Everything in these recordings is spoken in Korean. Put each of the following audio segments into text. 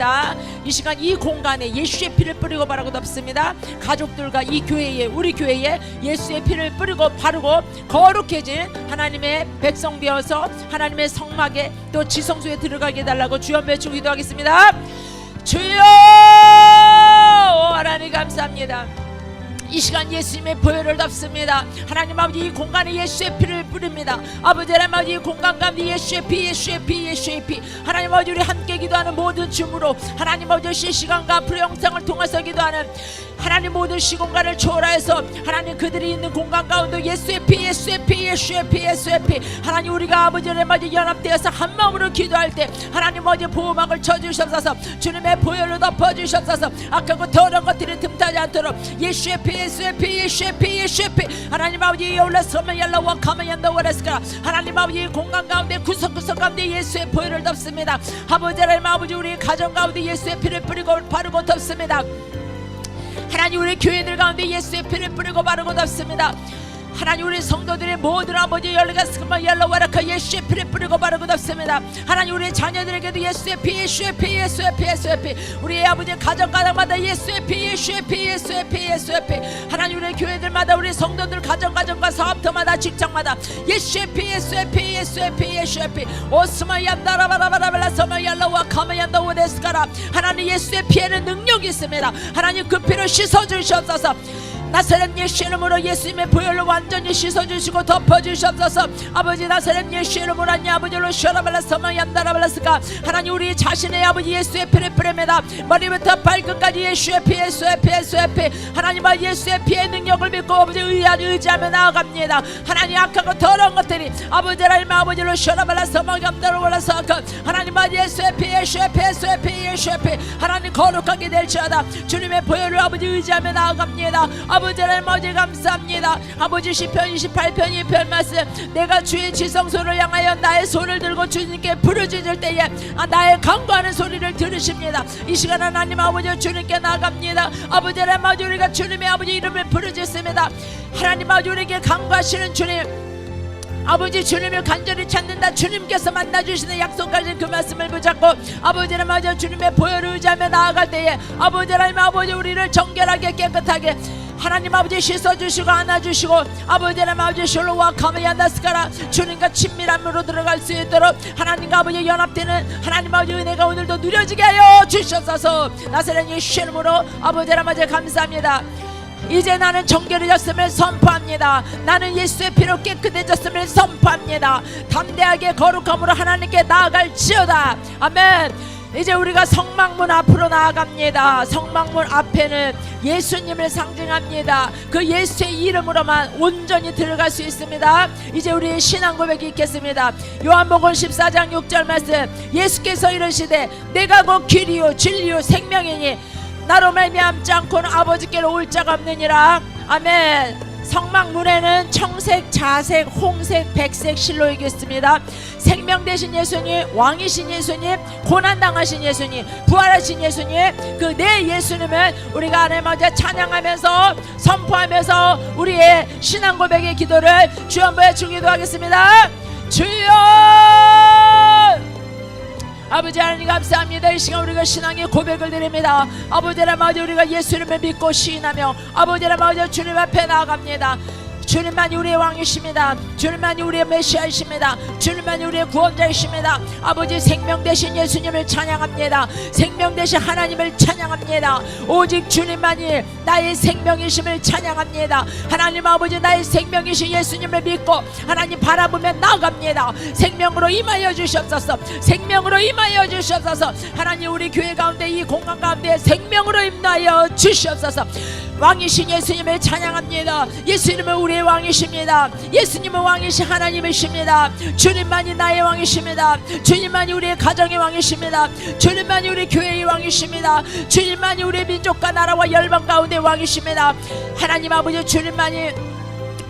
나아갑니다. 이 시간 이 공간에 예수의 피를 뿌리고 바르고 덮습니다. 가족들과 이 교회에, 우리 교회에 예수의 피를 뿌리고 바르고 거룩해진 하나님의 백성 되어서 하나님의 성막에 또 지성소에 들어가게 해달라고 주여 외치고 기도하겠습니다. 주여 하나님 감사합니다. 이 시간 예수님의 보혈을 덮습니다. 하나님 아버지 이 공간에 예수의 피를 뿌립니다. 아버지 하나님 아버지 이 공간 가운데 예수의 피, 예수의 피, 예수의 피. 하나님 아버지 우리 함께 기도하는 모든 줌으로 하나님 아버지 실시간과 프로영상을 통해서 기도하는 하나님 모든 시공간을 초월하여서 하나님 그들이 있는 공간 가운데 예수의 피, 예수의 피, 예수의 피, 예수의 피. 하나님 우리가 아버지 하나님 아버지 연합되어서 한 마음으로 기도할 때 하나님 아버지 보호막을 쳐주셔서 주님의 보혈로 덮어주셔서 악하고 더러운 것들이 틈타지 않도록 예수의 피, 예수의 피, 예수의 피, 예수의 피. 하나님 아버지 올라서면 열라와 가면 연다워라스가 하나님 아버지 공간 가운데 구석구석 가운데 예수의 보혈을 덮습니다. 아버지 하나님 아버지 우리 가정 가운데 예수의 피를 뿌리고 바르고 덮습니다. 하나님 우리 교회들 가운데 예수의 피를 뿌리고 바르고 덮습니다. 하나님 우리 성도들의 모든 아버지 열리가 스크마 열라와라카 예수의 피를 뿌리고 바르고 덮습니다. 하나님 우리 자녀들에게도 예수의 피, 예수의 피, 예수의 피, 예수의 피. 우리의 아버지 가정가정마다 예수의 피, 예수의 피, 예수의 피, 예수의 피. 하나님 우리 교회들마다 우리 성도들 가정가정과 사업터마다 직장마다 예수의 피, 예수의 피, 예수의 피, 예수의 피. 오스마 얀다라바라바라발라 서마 열라와 카마 얀다 오데스카라. 하나님 예수의 피에는 능력이 있습니다. 하나님 그 피를 씻어주시옵소서. 나사렛 예수 이름으로 예수님의 보혈로 완전히 씻어주시고 덮어주시옵소서. 아버지 나사렛 예수 이름으로 하나님 아버지로 셔라발라서마 얀다라발라스가 하나님 우리 자신의 아버지 예수의 피를 뿌립니다. 머리부터 발끝까지 예수의 피, 예수의 피, 예수의 피. 하나님 아버지 예수의 피의 능력을 믿고 아버지 의지하며 나아갑니다. 하나님 악하고 더러운 것들이 아버지 하나님 아버지로 셔라발라서마 얀다라발라서 하나님 아버지 예수의 피, 예수의 피, 예수의 피, 예수의 피. 하나님 거룩하게 될지어다. 주님의 보혈을 아버지 의지하며 나아갑니다. 아버지 하나님 아버지 감사합니다. 아버지 시편 28편 2편 말씀 내가 주의 지성소를 향하여 나의 손을 들고 주님께 부르짖을 때에 나의 간구하는 소리를 들으십니다. 이 시간 하나님 아버지 주님께 나갑니다. 아버지 하나님 아버지 우리가 주님의 아버지 이름을 부르짖습니다. 하나님 아버지 우리에게 간구하시는 주님 아버지 주님을 간절히 찾는다. 주님께서 만나주시는 약속하신 그 말씀을 붙잡고 아버지 하나님 아버지 주님의 보혈을 의지하며 나아갈 때에 아버지 하나님 아버지 우리를 정결하게 깨끗하게 하나님 아버지 씻어주시고 안아주시고 아버지 하나님 아버지 셜로와 카메야나스카라 주님과 친밀함으로 들어갈 수 있도록 하나님과 아버지 연합되는 하나님 아버지 은혜가 오늘도 누려지게 하여 주셔서 나사렛 예수 이름으로 아버지 하나님 아버지 감사합니다. 이제 나는 정결해졌음을 선포합니다. 나는 예수의 피로 깨끗해졌음을 선포합니다. 담대하게 거룩함으로 하나님께 나아갈지어다. 아멘. 이제 우리가 성막문 앞으로 나아갑니다. 성막문 앞에는 예수님을 상징합니다. 그 예수의 이름으로만 온전히 들어갈 수 있습니다. 이제 우리의 신앙 고백이 있겠습니다. 요한복음 14장 6절 말씀 예수께서 이르시되 내가 곧 길이요 진리요 생명이니 나로 말미암지 않고는 아버지께로 올 자가 없느니라. 아멘. 성막문에는 청색, 자색, 홍색, 백색 실로이기 있습니다. 생명 되신 예수님, 왕이신 예수님, 고난당하신 예수님, 부활하신 예수님, 그 내 예수님을 우리가 하나님 앞에 찬양하면서 선포하면서 우리의 신앙 고백의 기도를 주 한번 기도하겠습니다. 주여 아버지 하나님 감사합니다. 이 시간 우리가 신앙의 고백을 드립니다. 아버지 하나님 아버지 우리가 예수님을 믿고 시인하며 아버지 하나님 아버지 주님 앞에 나아갑니다. 주님만이 우리의 왕이십니다. 주님만이 우리의 메시아이십니다. 주님만이 우리의 구원자이십니다. 아버지 생명 되신 예수님을 찬양합니다. 생명 되신 하나님을 찬양합니다. 오직 주님만이 나의 생명이심을 찬양합니다. 하나님 아버지 나의 생명이신 예수님을 믿고 하나님 바라보며 나아갑니다. 생명으로 임하여 주시옵소서. 생명으로 임하여 주시옵소서. 하나님 우리 교회 가운데 이 공간 가운데 생명으로 임하여 주시옵소서. 왕이신 예수님을 찬양합니다. 예수님은 우리의 왕이십니다. 예수님은 왕이신 하나님이십니다. 주님만이 나의 왕이십니다. 주님만이 우리의 가정의 왕이십니다. 주님만이 우리 교회의 왕이십니다. 주님만이 우리의 민족과 나라와 열방 가운데 왕이십니다. 하나님 아버지 주님만이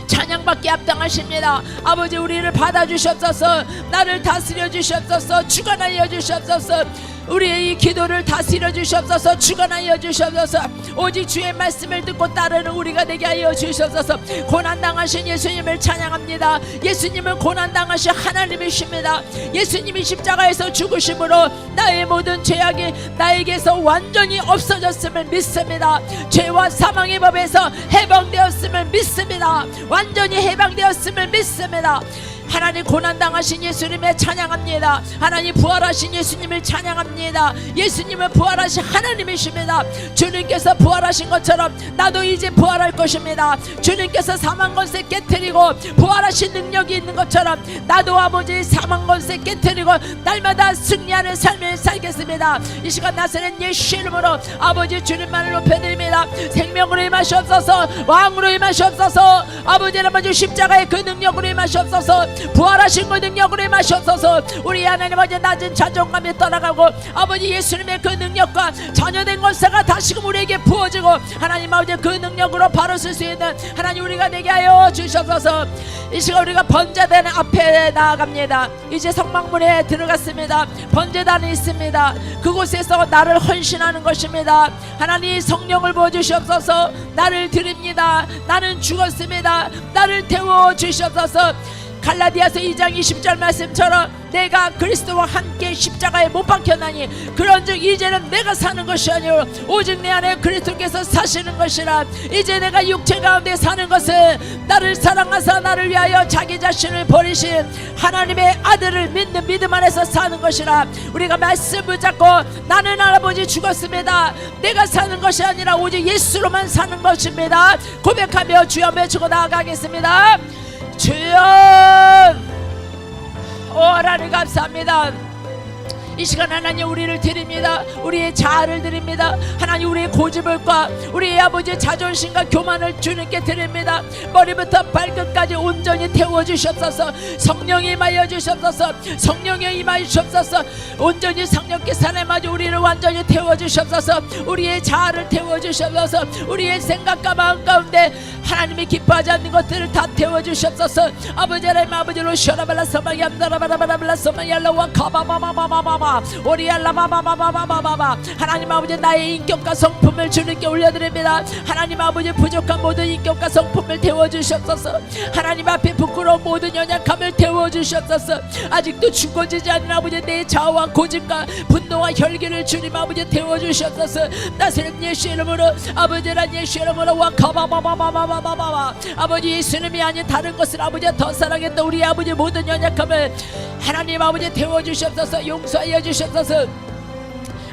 찬양받기 합당하십니다. 아버지 우리를 받아주셨소서. 나를 다스려 주셨소서. 주관하여 주셨소서. 우리의 이 기도를 다스려 주시옵소서. 주관하여 주시옵소서. 오직 주의 말씀을 듣고 따르는 우리가 되게 하여 주시옵소서. 고난당하신 예수님을 찬양합니다. 예수님은 고난당하신 하나님이십니다. 예수님이 십자가에서 죽으심으로 나의 모든 죄악이 나에게서 완전히 없어졌음을 믿습니다. 죄와 사망의 법에서 해방되었음을 믿습니다. 완전히 해방되었음을 믿습니다. 하나님, 고난당하신 예수님을 찬양합니다. 하나님, 부활하신 예수님을 찬양합니다. 예수님은 부활하신 하나님이십니다. 주님께서 부활하신 것처럼 나도 이제 부활할 것입니다. 주님께서 사망권세 깨뜨리고 부활하신 능력이 있는 것처럼 나도 아버지 사망권세 깨뜨리고 날마다 승리하는 삶을 살겠습니다. 이 시간 나사렛 예수 이름으로 아버지 주님만을 높여드립니다. 생명으로 임하시옵소서. 왕으로 임하시옵소서. 아버지 아버지 십자가의 그 능력으로 임하시옵소서. 부활하신 그 능력으로 임하시옵소서. 우리 하나님 아버지 낮은 자존감이 떠나가고 아버지 예수님의 그 능력과 자녀된 권세가 다시금 우리에게 부어지고 하나님 아버지 그 능력으로 바로 쓸 수 있는 하나님 우리가 되게 하여 주시옵소서. 이 시간 우리가 번제단 앞에 나아갑니다. 이제 성막문에 들어갔습니다. 번제단이 있습니다. 그곳에서 나를 헌신하는 것입니다. 하나님 성령을 부어주시옵소서. 나를 드립니다. 나는 죽었습니다. 나를 태워주시옵소서. 갈라디아서 2장 20절 말씀처럼 내가 그리스도와 함께 십자가에 못 박혔나니 그런즉 이제는 내가 사는 것이 아니오 오직 내 안에 그리스도께서 사시는 것이라. 이제 내가 육체 가운데 사는 것은 나를 사랑하사 나를 위하여 자기 자신을 버리신 하나님의 아들을 믿는 믿음 안에서 사는 것이라. 우리가 말씀 붙잡고 나는 아버지 죽었습니다. 내가 사는 것이 아니라 오직 예수로만 사는 것입니다. 고백하며 주여 외치고 나아가겠습니다. 주여, 하나님 감사합니다. 이 시간 하나님 우리를 드립니다. 우리의 자아를 드립니다. 하나님 우리의 고집을과 우리의 아버지의 자존심과 교만을 주님께 드립니다. 머리부터 발끝까지 온전히 태워주시옵소서. 성령이 임하여 주시옵소서. 성령이 임하여 주시옵소서. 온전히 성령께 사람마저 우리를 완전히 태워주시옵소서. 우리의 자아를 태워주시옵소서. 우리의 생각과 마음 가운데 하나님이 기뻐하지 않는 것들을 다 태워주시옵소서. 아버지 하나님 아버지로 셔라발라 서마이 암다라바라바라발라 서마이 알라와 카바바바바바바 오리알라바바바바바바바. 하나님 아버지 나의 인격과 성품을 주님께 올려드립니다. 하나님 아버지 부족한 모든 인격과 성품을 태워주시옵소서. 하나님 앞에 부끄러운 모든 연약함을 태워주시옵소서. 아직도 죽어지지 않는 아버지 내 자아와 고집과 분노와 혈기를 주님 아버지 태워주시옵소서. 나사렛 예수 이름으로 아버지란 예수 이름으로 와카바바바바바바바바. 아버지 예수님이 아닌 다른 것을 아버지 더 사랑했던 우리 아버지 모든 연약함을 하나님 아버지 태워주시옵소서. 용서하여 주시옵소서.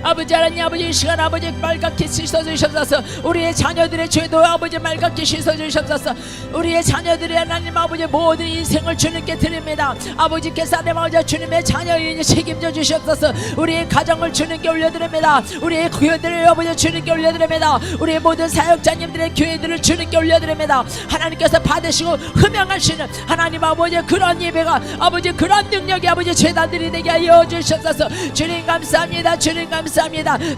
아버지 하나님 아버지 이 시간 아버지 말갛게 씻어주시옵소서. 우리의 자녀들의 죄도 아버지 말갛게 씻어주시옵소서. 우리의 자녀들의 하나님 아버지 모든 인생을 주님께 드립니다. 아버지께서 하나님 아버지 주님의 자녀인 책임져 주시옵소서. 우리의 가정을 주님께 올려드립니다. 우리의 교회들을 아버지 주님께 올려드립니다. 우리의 모든 사역자님들의 교회들을 주님께 올려드립니다. 하나님께서 받으시고 흠양하시는 하나님 아버지 그런 예배가 아버지 그런 능력이 아버지 제단들이 되게 하여 주시옵소서. 주님 감사합니다. 주님 감사합니다.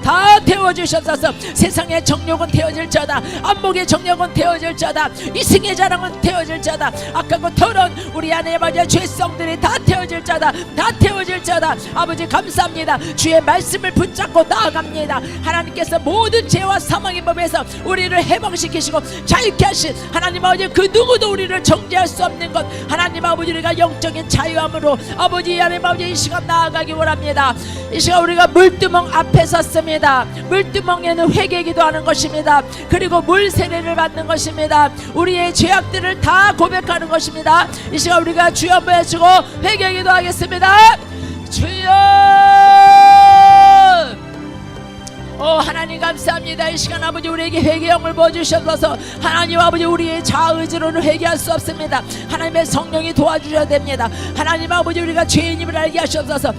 다 태워주셨소서. 세상의 정욕은 태워질 자다. 안목의 정욕은 태워질 자다. 이승의 자랑은 태워질 자다. 악하고 더러운 우리 안에 맞아 죄성들이 다 태워질 자다. 다 태워질 자다. 아버지 감사합니다. 주의 말씀을 붙잡고 나아갑니다. 하나님께서 모든 죄와 사망의 법에서 우리를 해방시키시고 자유케 하신 하나님 아버지 그 누구도 우리를 정죄할 수 없는 것 하나님 아버지 우리가 영적인 자유함으로 아버지 하나님 아버지 이 시간 나아가기 원합니다. 이 시간 우리가 물두멍 앞에 섰습니다. 물두멍에는 회개 기도하는 것입니다. 그리고 물 세례를 받는 것입니다. 우리의 죄악들을 다 고백하는 것입니다. 이 시간 우리가 주여 한번 외치고 회개 기도하겠습니다. 주여. 하나님 감사합니다. 이 시간 아버지 우리에게 회개형을 부어주셔서 하나님 아버지 우리의 자의지로는 회개할 수 없습니다. 하나님의 성령이 도와주셔야 됩니다. 하나님 아버지 우리가 죄인임을 알게 하셔서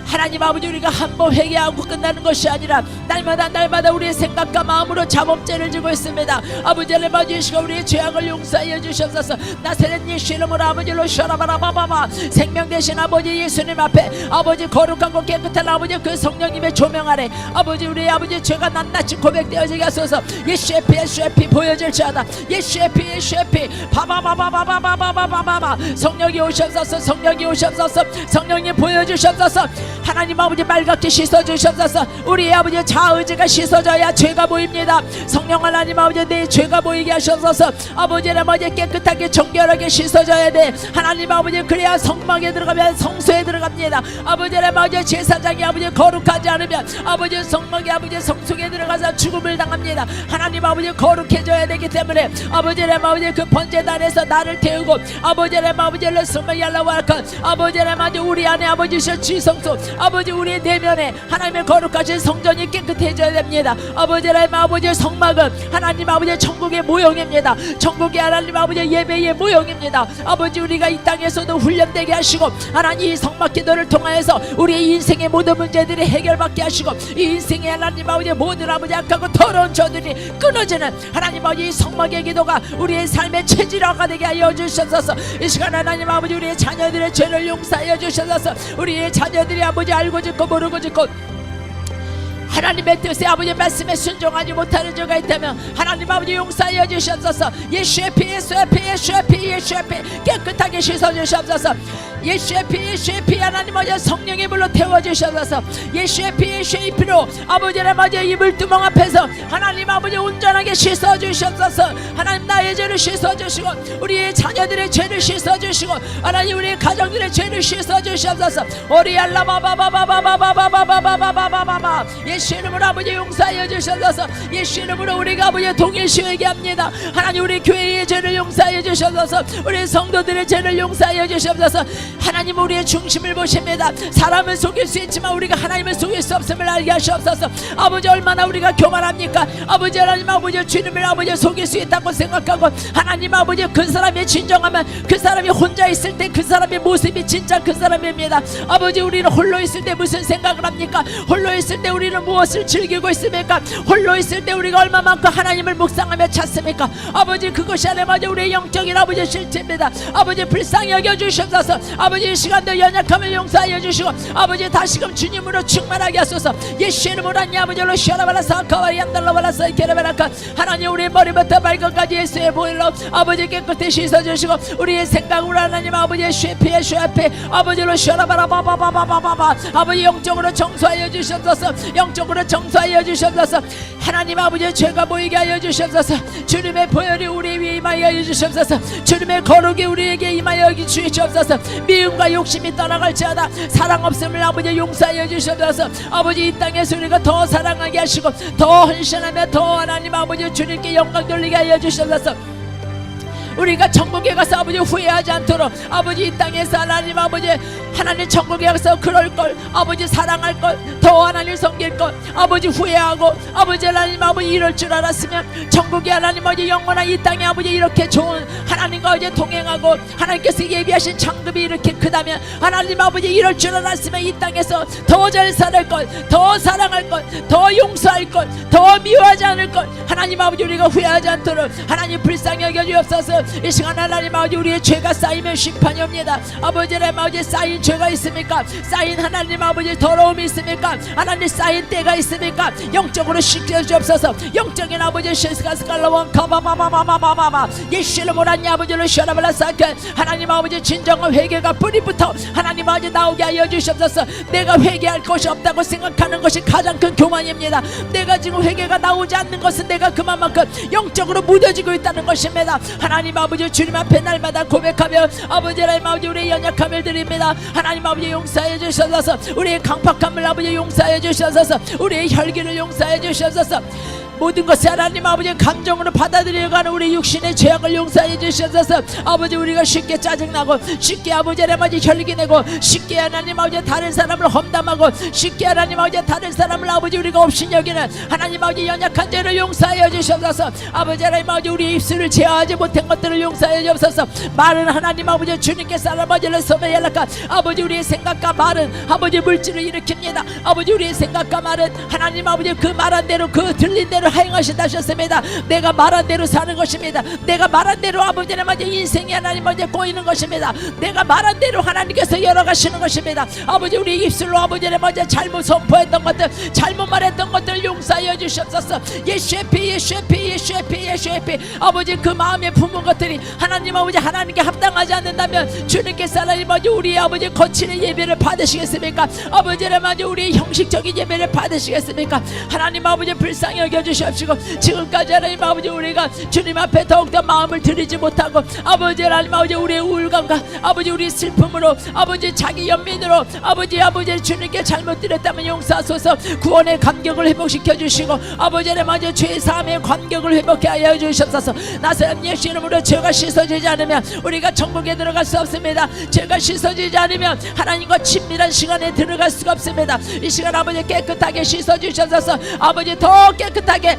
하나님 아버지 우리가 한번 회개하고 끝나는 것이 아니라 날마다 우리의 생각과 마음으로 자범죄를 지고 있습니다. 아버지 하나님 아버지 이 시간 우리의 죄악을 용서하여 주시옵소서. 나사렛 예수 이름으로 아버지로 셔라바라바바바 생명 되신 아버지 예수님 앞에 아버지 거룩하고 깨끗한 아버지 그 성령님의 조명 아래 아버지 우리의 아버지 죄가 낱낱이 고백되어지게 하소서. 예수의 피 보여질 자다. 예수의 피 바바바바바바바바바바 성령이 오셔서 성령이 보여주셔서 하나님 아버지 맑게 씻어주셔서 우리의 아버지 자의지가 씻어져야 죄가 보입니다. 성령 하나님 아버지 내 죄가 보이게 하셔서 아버지 아버지 깨끗하게 정결하게 씻어져야 돼. 하나님 아버지 그래야 성막에 들어가면 성소에 들어갑니다. 아버지 아버지 제사장이 아버지 거룩하지 않으면 아버지 성막에 아버지 성속에 들어가서 죽음을 당합니다. 하나님 아버지 거룩해져야 되기 때문에 아버지 아버지 그 번제단에서 나를 태우고 아버지 아버지를 숨을 yar라와까 아버지 아버지 우리 안에 아버지 지성소 아버지 우리의 내면에 하나님의 거룩하신 성전이 깨끗해져야 됩니다. 아버지 아버지 성막은 하나님 아버지 천국의 모형입니다. 천국의 하나님 아버지 예배의 모형입니다. 아버지 우리가 이 땅에서도 훈련되게 하시고 하나님 이 성막 기도를 통하여서 우리의 인생의 모든 문제들이 해결받게 하시고 이 인생의 하나님 아버지 모든 아버지 악하고 더러운 저들이 끊어지는 하나님 아버지 이 성막의 기도가 우리의 삶의 체질화가 되게 하여 주셔서 이 시간 하나님 아버지 우리의 자녀들의 죄를 용서하여 주셔서 우리의 자녀들이 아버지 알고 짓고 모르고 짓고 하나님의 뜻에 아버지 말씀에 순종하지 못하는 자가 있다면 하나님 아버지 용서하여 주시옵소서. 예수의 피 예수의 피 예수의 피 예수의 피 깨끗하게 씻어주시옵소서. 예수의 피 하나님 아버지 성령의 불로 태워주시옵소서. 예수의 피 예수의 피로 아버지 아버지 이 물두멍 앞에서 하나님 아버지 온전하게 씻어주시옵소서. 하나님 나의 죄를 씻어주시고 우리의 자녀들의 죄를 씻어주시고 하나님 우리의 가정들의 죄를 씻어주시옵소서. 오리알라바바바바바바바바바바바바바바 예수 이름으로 아버지 용서하여 주셔서 예수 이름으로 우리가 아버지 동일시하게 합니다. 하나님 우리 교회의 죄를 용서하여 주셔서 우리 성도들의 죄를 용서하여 주셔서 하나님 우리의 중심을 보십니다. 사람을 속일 수 있지만 우리가 하나님을 속일 수 없음을 알게 하시옵소서. 아버지 얼마나 우리가 교만합니까? 아버지 하나님 아버지 주님을 아버지 속일 수 있다고 생각하고 하나님 아버지 그 사람이 진정하면 그 사람이 혼자 있을 때 그 사람의 모습이 진짜 그 사람입니다. 아버지 우리는 홀로 있을 때 무슨 생각을 합니까? 홀로 있을 때 우리는 무엇을 즐기고 있습니까? 홀로 있을 때 우리가 얼마만큼 하나님을 묵상하며 찾습니까? 아버지 그것이 하나님 우리의 영적인 아버지 실체입니다. 아버지 불쌍히 여겨주시옵소서. 아버지 이 시간도 연약함을 용서하여 주시고 아버지 다시금 주님으로 충만하게 하소서. 예수 이름으로 아버지로 시원하바라사 카와리 안달라바라사 게레바라카 하나님 우리 머리부터 발끝까지 예수의 보일러 아버지 깨끗이 씻어주시고 우리의 생각으로 하나님 아버지의 쉐피의 쉐피 아버지로 시원하바라바바바바바바 아버지 영적으로 정수하여 주시옵소서. 영적으로 정수하여 주시옵소서. 하나님 아버지의 죄가 보이게 하여 주시옵소서. 주님의 보혈이 우리 위에 임하여 주시옵소서. 주님의 거룩이 우리에게 임하여 주시옵소서. 미움과 욕심이 떠나갈지어다 사랑 없음을 아버지 용서하여 주시옵소서. 아버지 이 땅에서 우리가 더 사랑하게 하시고 더 헌신하며 더 하나님 아버지 주님께 영광 돌리게 하여 주시옵소서. 우리가 천국에 가서 아버지 후회하지 않도록 아버지 이 땅에서 하나님 아버지 하나님 천국에 가서 그럴걸 아버지 사랑할걸 더 하나님 섬길걸 아버지 후회하고 아버지 하나님 아버지 이럴 줄 알았으면 천국에 하나님 아버지 영원한 이 땅에 아버지 이렇게 좋은 하나님과 어제 동행하고 하나님께서 예비하신 창급이 이렇게 크다면 하나님 아버지 이럴 줄 알았으면 이 땅에서 더 잘 살을걸 더 사랑할걸 더 용서할걸 더 미워하지 않을걸 하나님 아버지 우리가 후회하지 않도록 하나님 불쌍히 여겨주옵소서. 이 시간 하나님 아버지 우리의 죄가 쌓이면 심판이 옵니다. 아버지 하나님 아버지 쌓인 죄가 있습니까? 쌓인 하나님 아버지 더러움이 있습니까? 하나님 쌓인 때가 있습니까? 영적으로 씻겨주옵소서. 영적인 아버지 셰스가스칼라원 카바바바바바바바 예수 이름으로 아버지를 시원하발라사케 하나님 아버지 진정한 회개가 뿌리부터 하나님 아버지 나오게 하여 주시옵소서. 내가 회개할 것이 없다고 생각하는 것이 가장 큰 교만입니다. 내가 지금 회개가 나오지 않는 것은 내가 그만큼 영적으로 무뎌지고 있다는 것입니다. 하나님 아버지 주님 앞에 날마다 고백하며 아버지 하나님 아버지 우리의 연약함을 드립니다. 하나님 아버지 용서해 주셔서 우리의 강팍함을 아버지 용서해 주셔서 우리의 혈기를 용서해 주셔서 모든 것을 하나님 아버지 감정으로 받아들여가는 우리 육신의 죄악을 용서해 주셔서 아버지 우리가 쉽게 짜증나고 쉽게 아버지 아버지 혈기내고 쉽게 하나님 아버지 다른 사람을 험담하고 쉽게 하나님 아버지 다른 사람을 아버지 우리가 없인 여기는 하나님 아버지 연약한 죄를 용서해 주셔서 아버지 하나님 아버지 우리 입술을 제어하지 못한 것들을 용서해 주셔서 말은 하나님 아버지 주님께서 아버지를 섬에 연락한 아버지 우리의 생각과 말은 아버지 물질을 일으킵니다. 아버지 우리의 생각과 말은 하나님 아버지 그 말한 대로 그 들린 대로 하행하신다 하셨습니다. 내가 말한 대로 사는 것입니다. 내가 말한 대로 아버지 하나님 인생이 하나님 먼저 꼬이는 것입니다. 내가 말한 대로 하나님께서 열어가시는 것입니다. 아버지 우리 입술로 아버지 먼저 잘못 선포했던 것들 잘못 말했던 것들을 용서하여 주시옵소서. 예수의 피 예수의 피 예수의 피 예수의 피 아버지 그 마음에 품은 것들이 하나님 아버지 하나님께 합당하지 않는다면 주님께서 하나님 아버지 우리의 아버지 거칠은 예배를 받으시겠습니까? 아버지 아버지 우리의 형식적인 예배를 받으시겠습니까? 하나님 아버지 불쌍히 여겨주시옵시고 지금까지 하나님 아버지 우리가 주님 앞에 더욱더 마음을 드리지 못하고 아버지 하나님 아버지 우리의 우울감과 아버지 우리 슬픔으로 아버지 자기 연민으로 아버지 주님께 잘못 드렸다면 용서하소서. 구원의 감격을 회복시켜 주시고 아버지 하나님 아버지 죄사함의 감격을 회복해 하여 주시옵소서. 나사렛 예수 이름으로 죄가 씻어지지 않으면 우리가 천국에 들어갈 수 없습니다. 죄가 씻어지지 않으면 하나님과 친밀한 시간에 들어갈 수가 없습니다. 이 시간 아버지 깨끗하게 씻어주셔서 아버지 더 깨끗하게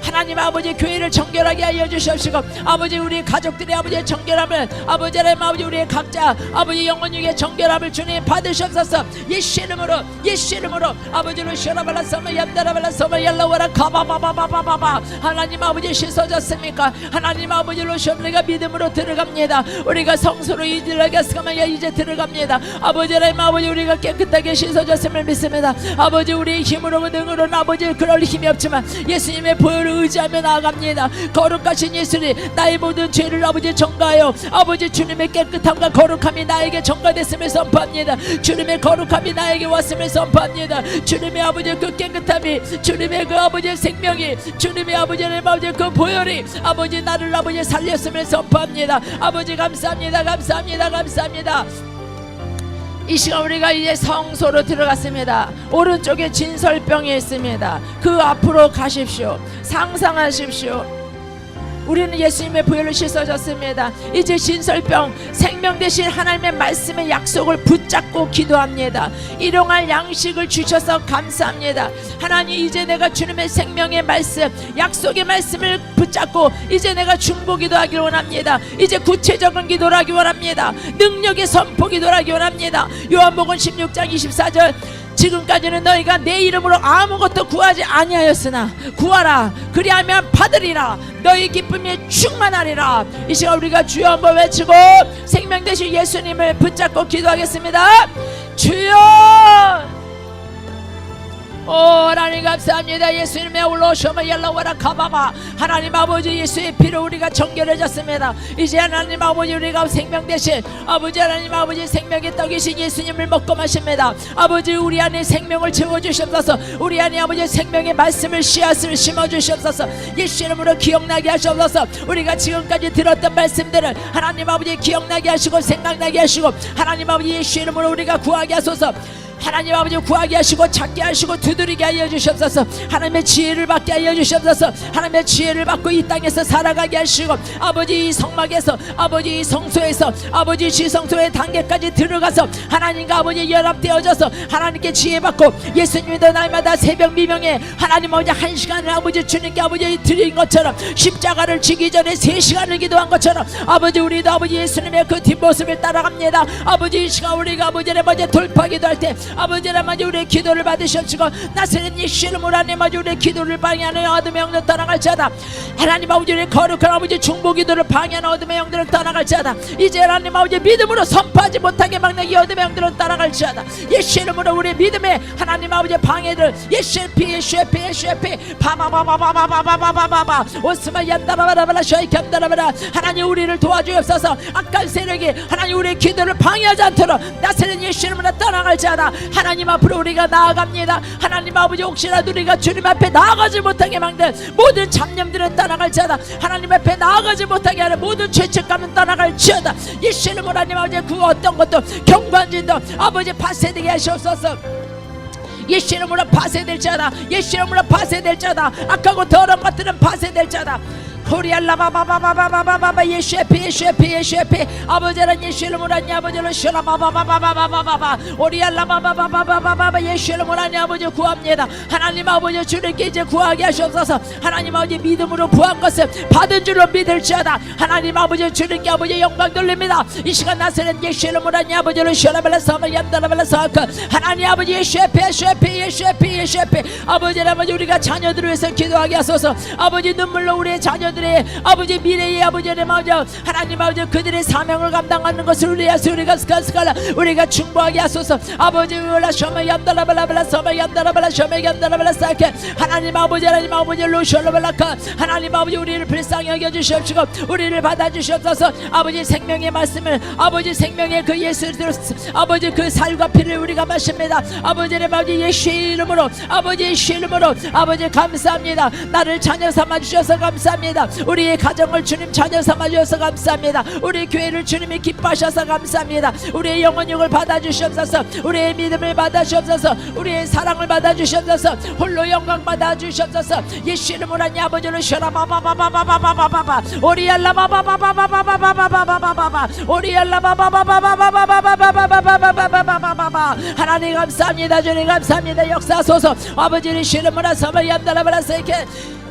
하나님 아버지 교회를 정결하게 하여 주시옵시고 아버지 우리 가족들의 아버지의 정결함을 아버지 하나님 아버지 우리의 각자 아버지 영혼육의 정결함을 주님 받으시옵소서. 예수 이름으로 아버지로 시라발라 서마 얌다라발라 서마 얄라와라 가바바바바바바 하나님 아버지 씻어졌습니까? 하나님 아버지로 우리가 믿음으로 들어갑니다. 우리가 성소로 이제 들어갑니다. 아버지 하나님 아버지 우리가 깨끗하게 씻어졌음을 믿습니다. 아버지 우리의 힘으로 능으로는 아버지 그럴 힘이 없지만 예수님의 보혈을 의지하며 나아갑니다. 거룩하신 예수님 나의 모든 죄를 아버지 전가하여 아버지 주님의 깨끗함과 거룩함이 나에게 전가됐음을 선포합니다. 주님의 거룩함이 나에게 왔음을 선포합니다. 주님의 아버지 그 깨끗함이 주님의 그 아버지의 생명이 주님의 아버지의 그 보혈이 아버지 나를 아버지 살렸음을 선포합니다. 아버지 감사합니다. 이 시간 우리가 이제 성소로 들어갔습니다. 오른쪽에 진설병이 있습니다. 그 앞으로 가십시오. 상상하십시오. 우리는 예수님의 보혈로 씻어졌습니다. 이제 진설병 생명 되신 하나님의 말씀의 약속을 붙잡고 기도합니다. 일용할 양식을 주셔서 감사합니다. 하나님 이제 내가 주님의 생명의 말씀 약속의 말씀을 붙잡고 이제 내가 중보 기도하기 원합니다. 이제 구체적인 기도를 하기 원합니다. 능력의 선포 기도를 하기 원합니다. 요한복음 16장 24절 지금까지는 너희가 내 이름으로 아무것도 구하지 아니하였으나 구하라 그리하면 받으리라 너희 기쁨이 충만하리라. 이 시간 우리가 주여 한번 외치고 생명 되신 예수님을 붙잡고 기도하겠습니다. 주여 하나님 감사합니다. 예수님의 올라오셔마 열라와라 가바바 하나님 아버지 예수의 피로 우리가 정결해졌습니다. 이제 하나님 아버지 우리가 생명 되신 아버지 하나님 아버지 생명의 떡이신 예수님을 먹고 마십니다. 아버지 우리 안에 생명을 채워주시옵소서. 우리 안에 아버지 생명의 말씀을 씨앗을 심어주시옵소서. 예수 이름으로 기억나게 하시옵소서. 우리가 지금까지 들었던 말씀들을 하나님 아버지 기억나게 하시고 생각나게 하시고 하나님 아버지 예수 이름으로 우리가 구하게 하소서. 하나님 아버지 구하게 하시고 찾게 하시고 두드리게 하여 주시옵소서. 하나님의 지혜를 받게 하여 주시옵소서. 하나님의 지혜를 받고 이 땅에서 살아가게 하시고 아버지 이 성막에서 아버지 이 성소에서 아버지 지성소의 단계까지 들어가서 하나님과 아버지 연합되어져서 하나님께 지혜받고 예수님도 날마다 새벽 미명에 하나님 아버지 1시간을 아버지 주님께 아버지 드린 것처럼 십자가를 지기 전에 3시간을 기도한 것처럼 아버지 우리도 아버지 예수님의 그 뒷모습을 따라갑니다. 아버지 이 시간 우리가 아버지의 먼저 돌파 기도할 때 아버지 하나님 우리의 기도를 받으셨시고 나사렛 예수 이름으로 하나님 아버지 우리의 기도를 방해하는 어둠의 영들 떠나갈지어다. 하나님 아버지 우리의 거룩한 아버지 중보 기도를 방해하는 어둠의 영들은 떠나갈지어다. 이제 하나님 아버지 믿음으로 선포하지 못하게 막는 이 어둠의 영들은 떠나갈지어다. 예수 이름으로 우리의 믿음에 하나님 아버지 방해를 예수의 피 예수의 피 예수의 피 바바바바바바바바바바바 오스마 얀다라바라바라 셔이캄다라바라 하나님 우리를 도와주옵소서. 악한 세력이 하나님 우리의 기도를 방해하지 않도록 나사렛 예수 이름으로 떠나갈지어다. 하나님 앞으로 우리가 나아갑니다. 하나님 아버지 혹시라도 우리가 주님 앞에 나아가지 못하게 막는 모든 잡념들은 떠나갈지어다. 하나님 앞에 나아가지 못하게 하는 모든 죄책감은 떠나갈지어다. 예수 이름으로 하나님 아버지 그 어떤 것도 경관진도 아버지 파쇄되게 하시옵소서. 예수 이름으로 파쇄될지어다. 예수 이름으로 파쇄될지어다. 악하고 더러운 것들은 파쇄될지어다. 호리알라바바바바바바바바 예수의 피 예수의 피 예수의 피 아버지는 예수 이름으로 하니 아버지를 슈라바바바바바바바바 오리알라바바바바바바바 예수 이름으로 하니 아버지 구합니다. 하나님 아버지 주님께 이제 구하게 하시옵소서. 하나님 아버지 믿음으로 구한 것을 받은 줄로 믿을지어다. 하나님 아버지 주님께 아버지 영광 돌립니다. 이 시간 나서는 예수 이름으로 하니 아버지를 슈라발라사마 얀다라발라사카 하나님 아버지 예수의 피 예수의 피 예수의 피 예수의 피 아버지 우리가 자녀들을 위해서 기도하게 하소서. 아버지 눈물로 우리의 자녀들 그들의 아버지 미래의 아버지 하나님 아버지 그들의 사명을 감당하는 것을 우리가 충분하게 하소서. 아버지 하나님 아버지 로셜라발라카 하나님 아버지 우리를 불쌍히 여겨주시옵시고 우리를 받아주시옵소서. 아버지 생명의 말씀을 아버지 생명의 그 예수를 아버지 그 살과 피를 우리가 마십니다. 아버지 예수의 이름으로 아버지 예수의 이름으로 아버지 감사합니다. 나를 자녀 삼아 주셔서 감사합니다. 우리의 가정을 주님 자녀 삼아 주셔서 감사합니다. 우리 교회를 주님이 기뻐하셔서 감사합니다. 우리의 영혼육을 받아주시옵소서. 우리의 믿음을 받아주시옵소서. 우리의 사랑을 받아주시옵소서. 홀로 영광 받아주시옵소서. 예수 이름으로 하니 아버지를 셔라바바바바바바바바바바 오리알라바바바바바바바바바바바 오리알라바바바바바바바바바바바바바바바 하나님 감사합니다. 주님 감사합니다. 역사소서. 아버지를 이름으로 사바얀다라바라세케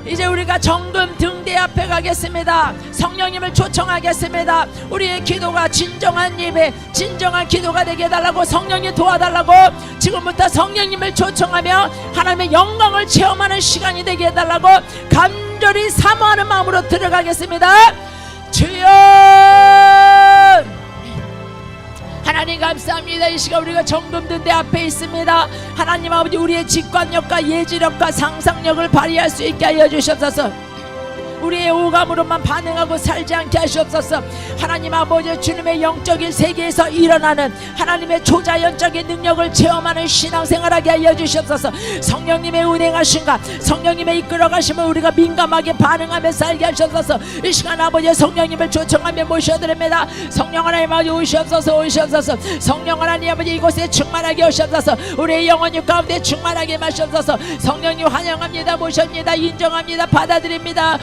이제 우리가 정금 등대 앞에 가겠습니다. 성령님을 초청하겠습니다. 우리의 기도가 진정한 예배 진정한 기도가 되게 해달라고 성령님 도와달라고 지금부터 성령님을 초청하며 하나님의 영광을 체험하는 시간이 되게 해달라고 간절히 사모하는 마음으로 들어가겠습니다. 주여 하나님 감사합니다. 이 시간 우리가 정금등대 앞에 있습니다. 하나님 아버지 우리의 직관력과 예지력과 상상력을 발휘할 수 있게 하여 주시옵소서. 우리의 오감으로만 반응하고 살지 않게 하시옵소서. 하나님 아버지 주님의 영적인 세계에서 일어나는 하나님의 초자연적인 능력을 체험하는 신앙생활하게 하여 주시옵소서. 성령님의 운행하심과 성령님의 이끌어가심을 우리가 민감하게 반응하며 살게 하시옵소서. 이 시간 아버지 성령님을 초청하며 모셔드립니다. 성령 하나님 아버지 오시옵소서 오시옵소서. 성령 하나님 아버지 이곳에 충만하게 오시옵소서. 우리의 영혼육 가운데 충만하게 마시옵소서. 성령님 환영합니다. 모십니다. 인정합니다. 받아들입니다.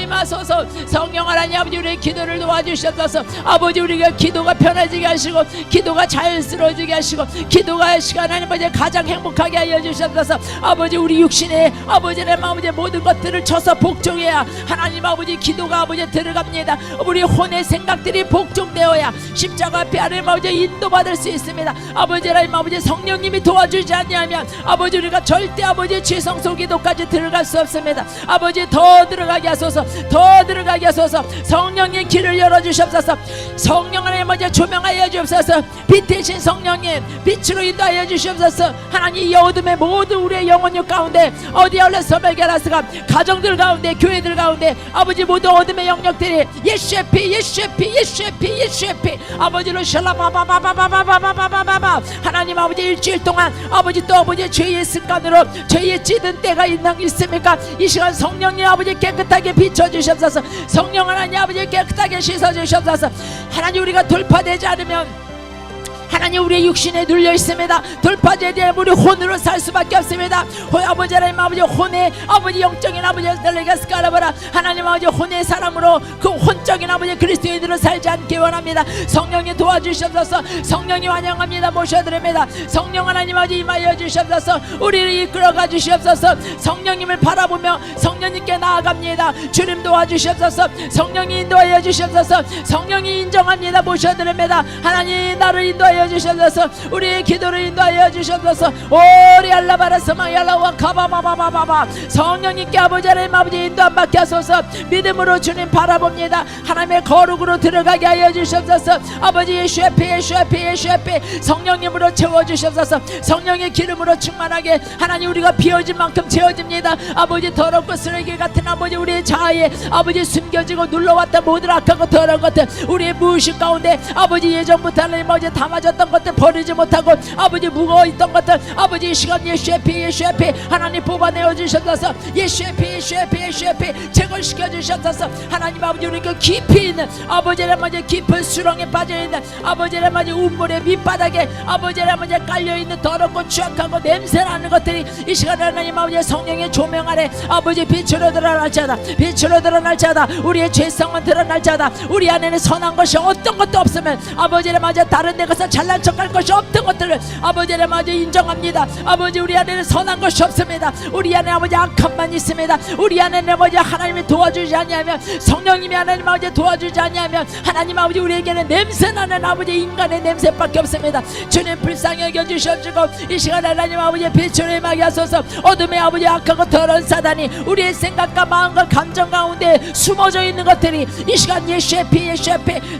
임하소서. 성령 하나님 아버지 우리의 기도를 도와주시옵소서. 아버지 우리가 기도가 편해지게 하시고 기도가 자연스러워지게 하시고 기도가 시간 하나님 아버지 가장 행복하게 하여 주시옵소서. 아버지 우리 육신에 아버지의 마음의 모든 것들을 쳐서 복종해야 하나님 아버지 기도가 아버지 들어갑니다. 우리 혼의 생각들이 복종되어야 십자가 앞에 하나님 아버지 인도받을 수 있습니다. 아버지 하나님 아버지 성령님이 도와주지 않냐면 아버지 우리가 절대 아버지 지성소 기도까지 들어갈 수 없습니다. 아버지 더 들어가게 하소서. 더 들어가게 하소서. 성령의 길을 열어주시옵소서. 성령 하나님 아버지 조명하여 주옵소서. 빛 대신 성령님 빛으로 인도하여 주시옵소서. 하나님 이 어둠의 모든 우리의 영혼육 가운데 어디 올라서 발견하스가 가정들 가운데 교회들 가운데 아버지 모든 어둠의 영역들이 예수의 피 예수의 피 예수의 피 예수의 피 아버지로 샬라바바바바바바바바바바 하나님 아버지 일주일 동안 아버지 또 아버지 죄의 습관으로 죄의 찌든 때가 있습니까? 이 시간 성령님 아버지 깨끗하게 비춰주시옵소서. 성령 하나님 아버지 깨끗하게 씻어주시옵소서. 하나님 우리가 돌파되지 않으면 하나님 우리의 육신에 눌려 있습니다. 돌파제에 대해 우리 혼으로 살 수밖에 없습니다. 아버지 하나님 아버지 혼의 아버지 영적인 아버지 스칼라바라 하나님 아버지 혼의 사람으로 그 혼적인 아버지 그리스도인으로 살지 않기 원합니다. 성령이 도와주시옵소서. 성령이 환영합니다. 모셔드립니다. 성령 하나님 아버지 임하여 주시옵소서. 우리를 이끌어가 주시옵소서. 성령님을 바라보며 성령님께 나아갑니다. 주님 도와주시옵소서. 성령이 인도하여 주시옵소서. 성령이 인정합니다. 모셔드립니다. 하나님 나를 인도하여 주시옵소서. 우리의 기도를 인도하여 주시옵소서. 오리알라바라스마얄라와 카바바바바바바 성령님께 아버지 하나님 아버지 인도 안 받게 하소서. 믿음으로 주님 바라봅니다. 하나님의 거룩으로 들어가게 하여 주시옵소서. 아버지 예수의 피 예수의 피 예수의 피 성령님으로 채워주시옵소서. 성령의 기름으로 충만하게 하나님 우리가 비워진 만큼 채워집니다. 아버지 더럽고 쓰레기 같은 아버지 우리의 자아에 아버지 숨겨지고 눌러왔던 모든 악하고 더러운 것들 우리의 무의식 가운데 아버지 예전부터 하나님 아버지 담아졌던 것들 버리지 못하고 아버지 무거워있던 것들 아버지 이 시간 예수의 피 예수의 피 하나님 뽑아내어 주셔서 예수의 피 예수의 피 예수의 피 제거시켜 주셔서 하나님 아버지 우리 그 깊이 있는 아버지의 아버지 깊은 수렁에 빠져있는 아버지의 아버지 우물의 밑바닥에 아버지의 아버지 깔려있는 더럽고 추악하고 냄새나는 것들이 이 시간에 하나님 아버지 성령의 조명 아래 아버지 빛으로 드러날지어다. 빛으로 드러날지어다. 우리의 죄성은 드러날지어다. 우리 안에는 선한 것이 어떤 것도 없으면 아버지의 아버지 다른 데 가서 잘난 척할 것이 없던 것들을 아버지 하나님 아버지 인정합니다. 아버지 우리 안에는 선한 것이 없습니다. 우리 안에 아버지 악함만 있습니다. 우리 안에 아버지 하나님이 도와주지 아니하면, 성령님이 하나님 아버지 도와주지 아니하면, 하나님 아버지 우리에게는 냄새나는 아버지 인간의 냄새밖에 없습니다. 주님 불쌍히 여겨주시옵시고 이 시간에 하나님 아버지 빛으로 임하게 하소서. 어둠의 아버지 악하고 더러운 사단이 우리의 생각과 마음과 감정 가운데 숨어져 있는 것들이 이 시간 예수의 피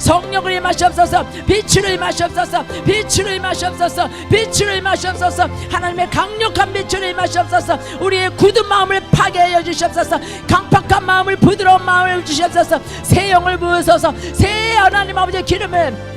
성령을 임하시옵소서. 빛으로 임하시옵소서. 빛으로 임하시옵소서. 빛으로 임하시옵소서. 하나님의 강력한 빛으로 임하시옵소서. 우리의 굳은 마음을 파괴하여 주시옵소서. 강팍한 마음을 부드러운 마음을 주시옵소서. 새 영을 부으소서. 새 하나님 아버지 기름을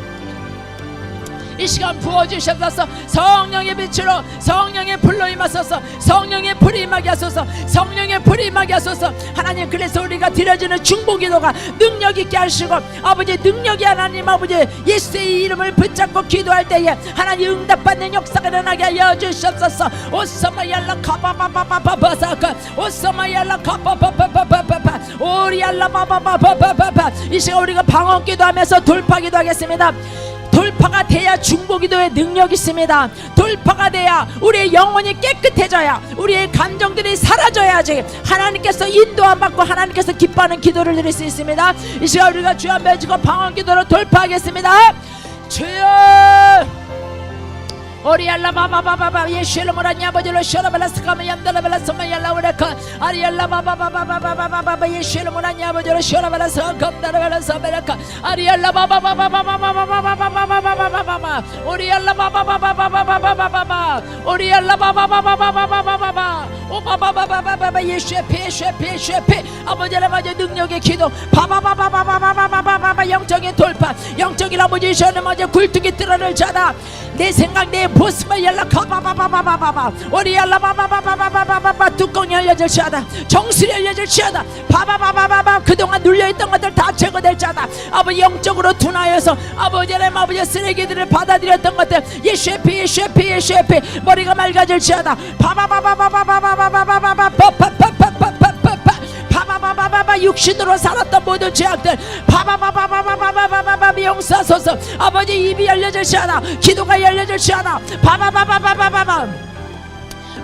이 시간 부어주셔서 성령의 빛으로, 성령의 불로 임하소서. 성령의 불이 임하게 하소서. 성령의 불이 임하게 하소서. 하나님, 그래서 우리가 드려지는 중보기도가 능력 있게 하시고, 아버지 능력이 하나님 아버지 예수의 이름을 붙잡고 기도할 때에 하나님 응답받는 역사가 일어나게 하여 주시옵소서. 오사마얄라 카바바바바바바사카 오사마얄라 카바바바바바바바 오리알라 바바바바바바바. 이 시간 우리가 방언 기도하면서 돌파 기도하겠습니다. 돌파가 돼야 중보기도의 능력이 있습니다. 돌파가 돼야 우리의 영혼이 깨끗해져야, 우리의 감정들이 사라져야지 하나님께서 인도함 받고 하나님께서 기뻐하는 기도를 드릴 수 있습니다. 이 시간 우리가 주여 맺고 방언기도로 돌파하겠습니다. 주여 오리알라 바바바바바 예슈르모라니 아버지로 쇼라발라스카마 얀달라발라 소마얄라 오레카 아리알라 바바바바바바바바 예슈르모라니 아버지로 쇼라발라스카 감다라발라 소베레카 아리알라 바바바바바바바바바바바바바바바바 오리알라 바바바바바바바바바바바 오리알라 바바바바바바바바바바 오바바바바바바 예슈의 피 아버지 아버지 능력의 기도 바바바바바바바바바바바 영적인 돌파 영적인 아버지 시원한 아버지 굴뚝이 뚫어낼 자다 내 생각 내 보스만 연락하바바바바바바바 오리알라바바바바바바바바 뚜껑이 열려질 자다 정수리 열려질 자다 바바바바바바 그동안 눌려있던 것들 다 제거될 자다 아버지 영적으로 둔하여서 아버지 하나님 아버지 쓰레기들을 받아들였던 것들 예수의 피 머리가 맑아질 자다 바바바바바바바바바바바바바바바바바 육신으로 살았던 모든 죄악들 바바바바바바바바바바바 용서하소서 아버지 입이 열려질 자다 기도가 열려질 자다 바바바바바바바바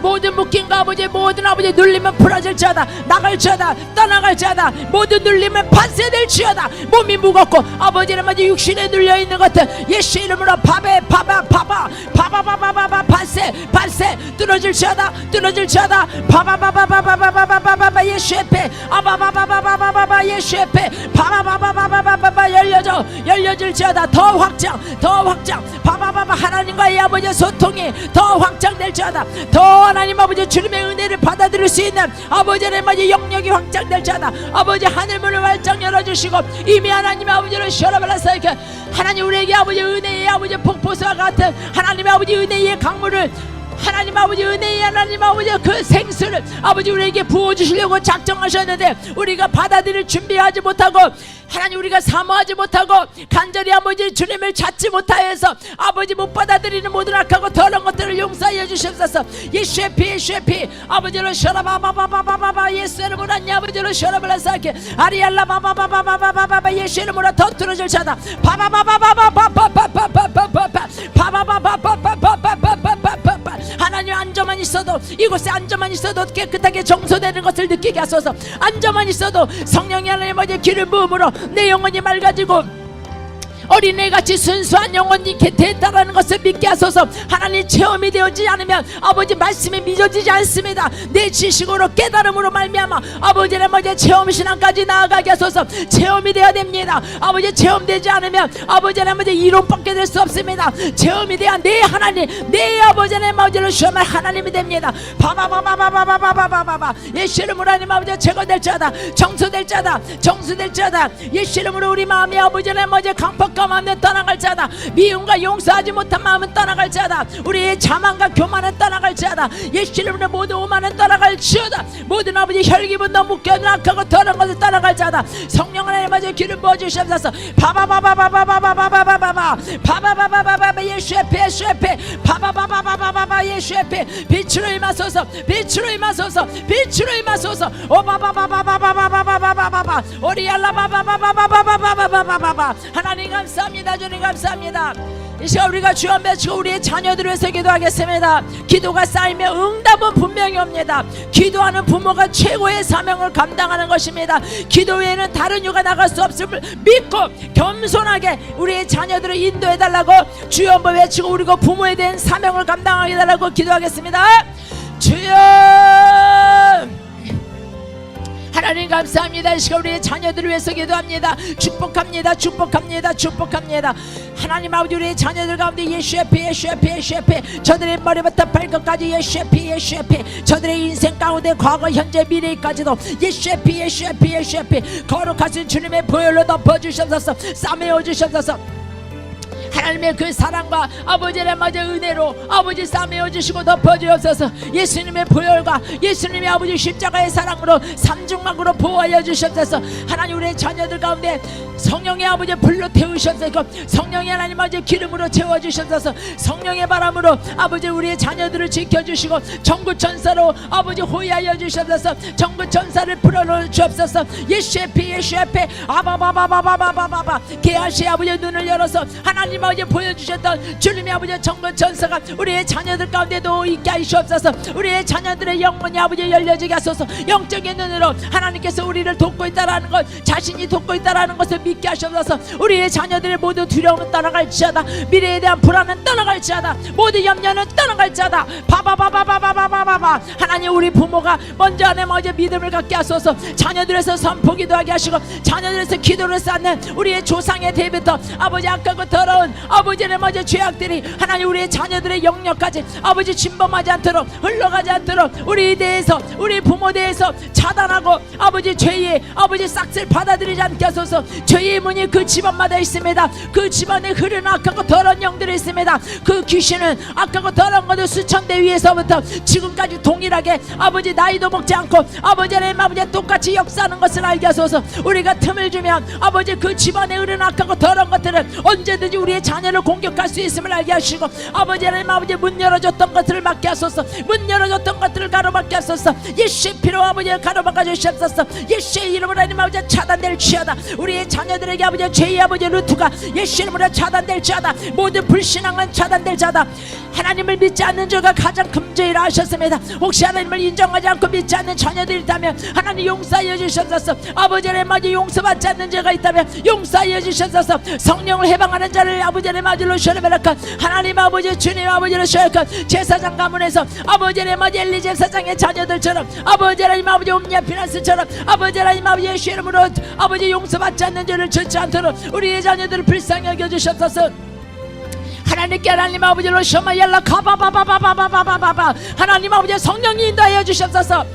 모든 묶임과 아버지 모든 아버지 눌림은 풀어질 자다 나갈 자다 떠나갈 자다 모든 눌림은 판세될 지어다 몸이 무겁고 아버지는 아버지 육신에 눌려있는 것들 예수 이름으로 바바바바바바 판세 뚫어질 자다 바바바바바바바바바바바 예수의 배 아바바바바바바바 예수의 배 바바바바바바바바 열려질 자다 더 확장 바바바바 하나님과의 아버지 소통이 더 확장될 자다 더 하나님 아버지 주님의 은혜를 받아들일 수 있는 아버지 하나님 아버지 영역이 확장될 자다 아버지 하늘문을 활짝 열어주시고 이미 하나님 아버지를 시원하발라서 하나님 우리에게 아버지 은혜의 아버지 폭포수와 같은 하나님의 아버지 은혜의 강물을 하나님 아버지 은혜의 하나님 아버지 그 생수를 아버지 우리에게 부어주시려고 작정하셨는데 우리가 받아들일 준비하지 못하고 하나님 우리가 사모하지 못하고 간절히 아버지 주님을 찾지 못하여서 아버지 못 받아들이는 모든 악하고 더러운 것들을 용서하여 주시옵소서 예수의 피 아버지로 셔라바바바바바바바 예수 이름으로 아버지로 셔라발라사게 아리알라 바바바바바바바바 예수 이름으로 더 틀어질 자다 바바바바바바바바바바바바바 하나님 안전만 있어도 이곳에 안전만 있어도 깨끗하게 정소되는 것을 느끼게 하소서 안전만 있어도 성령이 하나님 아버지 기름 부음으로 내 영혼이 맑아지고 어린애같이 순수한 영혼이 됐다라는 것을 믿게 하소서 하나님 체험이 되어지지 않으면 아버지 말씀이 믿어지지 않습니다 내 지식으로 깨달음으로 말미암아 아버지의 아버지 체험신앙까지 나아가게 하소서 체험이 되어야 됩니다 아버지 체험되지 않으면 아버지의 아버지 이론밖에 될 수 없습니다 체험이 돼야 내 하나님 내 아버지의 아버지를 시험할 하나님이 됩니다 바바바바바바바바바바바 예수 이름으로 하나님 아버지 제거될 자다 정수될 자다 예수 이름으로 우리 마음이 아버지의 아버지 강팍 마음은 떠나갈 자다 미움과 용서하지 못한 마음은 떠나갈 자다 우리의 자만과 교만은 떠나갈 자다 예수 이름으로 모든 오만은 떠나갈 지어다 모든 아버지 혈기분노 묶여있는 악하고 더러운 것을 떠나갈 자다 성령 하나님 아버지 기름 부어주시옵소서 바바바바바바바바바바바바 예수의 피 바바바바바바바바 예수의 피 빛으로 임하소서 오바바바바바바바바바바바 오리알라 바바바바바바바바바바바 하나님 감사합니다 주님 감사합니다 이 시간 우리가 주여 맺히고 우리의 자녀들을 위해서 기도하겠습니다. 기도가 쌓이면 응답은 분명히 옵니다. 기도하는 부모가 최고의 사명을 감당하는 것입니다. 기도 외에는 다른 이유가 나갈 수 없음을 믿고 겸손하게 우리의 자녀들을 인도해달라고 주여 한번 외치고 우리가 부모에 대한 사명을 감당하게 해달라고 기도하겠습니다. 주여 하나님 감사합니다. 이 시간 우리의 자녀들을 위해서 기도합니다. 축복합니다. 축복합니다. 축복합니다. 하나님 아버지 우리의 자녀들 가운데 예수의 피 예수의 피 예수의 피 저들의 머리부터 발끝까지 예수의 피 예수의 피 저들의 인생 가운데 과거 현재 미래까지도 예수의 피 예수의 피 예수의 피 거룩하신 주님의 보혈로 덮어주셔서 싸매어 주셔서 하나님의 그 사랑과 아버지의 마저 은혜로 아버지 싸매어 주시고 덮어주옵소서. 예수님의 보혈과 예수님의 아버지 십자가의 사랑으로 삼중막으로 보호하여 주셨소서. 하나님 우리의 자녀들 가운데 성령의 아버지 불로 태우셨소서. 성령의 하나님 아버지 기름으로 채워주셨소서. 성령의 바람으로 아버지 우리의 자녀들을 지켜주시고 전구천사로 아버지 호위하여 주셨소서. 전구천사를 풀어놓으 주옵소서. 예수의 피 예수의 피 아바바바바바바바바 계하시 아버지 눈을 열어서 하나님 아버지 보여주셨던 주님의 아버지 전구천사가 우리의 자녀들 가운데도 있게 하시옵소서. 우리의 자녀들의 영혼이 아버지 열려지게 하소서. 영적인 눈으로 하나님께서 우리를 돕고 있다라는 것 자신이 돕고 있다라는 것을 믿게 하셔서 우리의 자녀들의 모든 두려움은 떠나갈지어다. 미래에 대한 불안은 떠나갈지어다. 모든 염려는 떠나갈지어다. 바바바바바바바바바 하나님 우리 부모가 먼저 하나님 아버지 믿음을 갖게 하소서. 자녀들에서 선포 기도하게 하시고 자녀들에서 기도를 쌓는 우리의 조상의 대부터 아버지 악하고 더러운 아버지의 먼저 죄악들이 하나님 우리의 자녀들의 영역까지 아버지 침범하지 않도록 흘러가지 않도록 우리 대해서 우리 부모 대해서 차단하고 아버지 죄의 아버지 싹쓸 받아들이지 않게 하소서. 죄의 문이 그 집안마다 있습니다. 그 집안에 흐르는 악하고 더러운 영들이 있습니다. 그 귀신은 악하고 더러운 것을 수천 대 위에서부터 지금까지 동일하게 아버지 나이도 먹지 않고 아버지 하나님 아버지 똑같이 역사하는 것을 알게 하소서. 우리가 틈을 주면 아버지 그 집안에 흐르는 악하고 더러운 것들은 언제든지 우리의 자녀를 공격할 수 있음을 알게 하시고 아버지 하나님 아버지 문 열어줬던 것들을 막게 하소서. 문 열어줬던 것들을 가로막게 하소서. 예수의 피로 아버지 가로막아 주시옵소서. 예수의 이름으로 하나님 아버지 차단될 지어다. 우리의 자녀들에게 아버지 죄의 아버지 루트가 예수의 이름으로 차단될 지어다. 모든 불신앙은 차단될 자다. 하나님을 믿지 않는 자가 가장 큰 죄라 하셨습니다. 혹시 하나님을 인정하지 않고 믿지 않는 자녀들이 있다면 하나님 용서하여 주셔서 아버지 하나님 아버지 용서받지 않는 죄가 있다면 용서하여 주셔서 성령을 해방하는 자를 아버지 하나님 아버지로 셔르베라카 하나님 아버지 주님 아버지로 셔르카 제사장 가문에서 아버지 하나님 아버지 엘리 제사장의 자녀들처럼 아버지 하나님 아버지 옴니아 피나스처럼 아버지 하나님 아버지 예수의 이름으로 아버지 용서받지 않는 죄를 짓지 않도록 우리의 자녀들을 불쌍히 여겨주셨소서. 하나님께 하나님 아버지로 셔마얄라 가바바바바바바바바바 하나님 아버지 성령이 인도하여 주셨소서.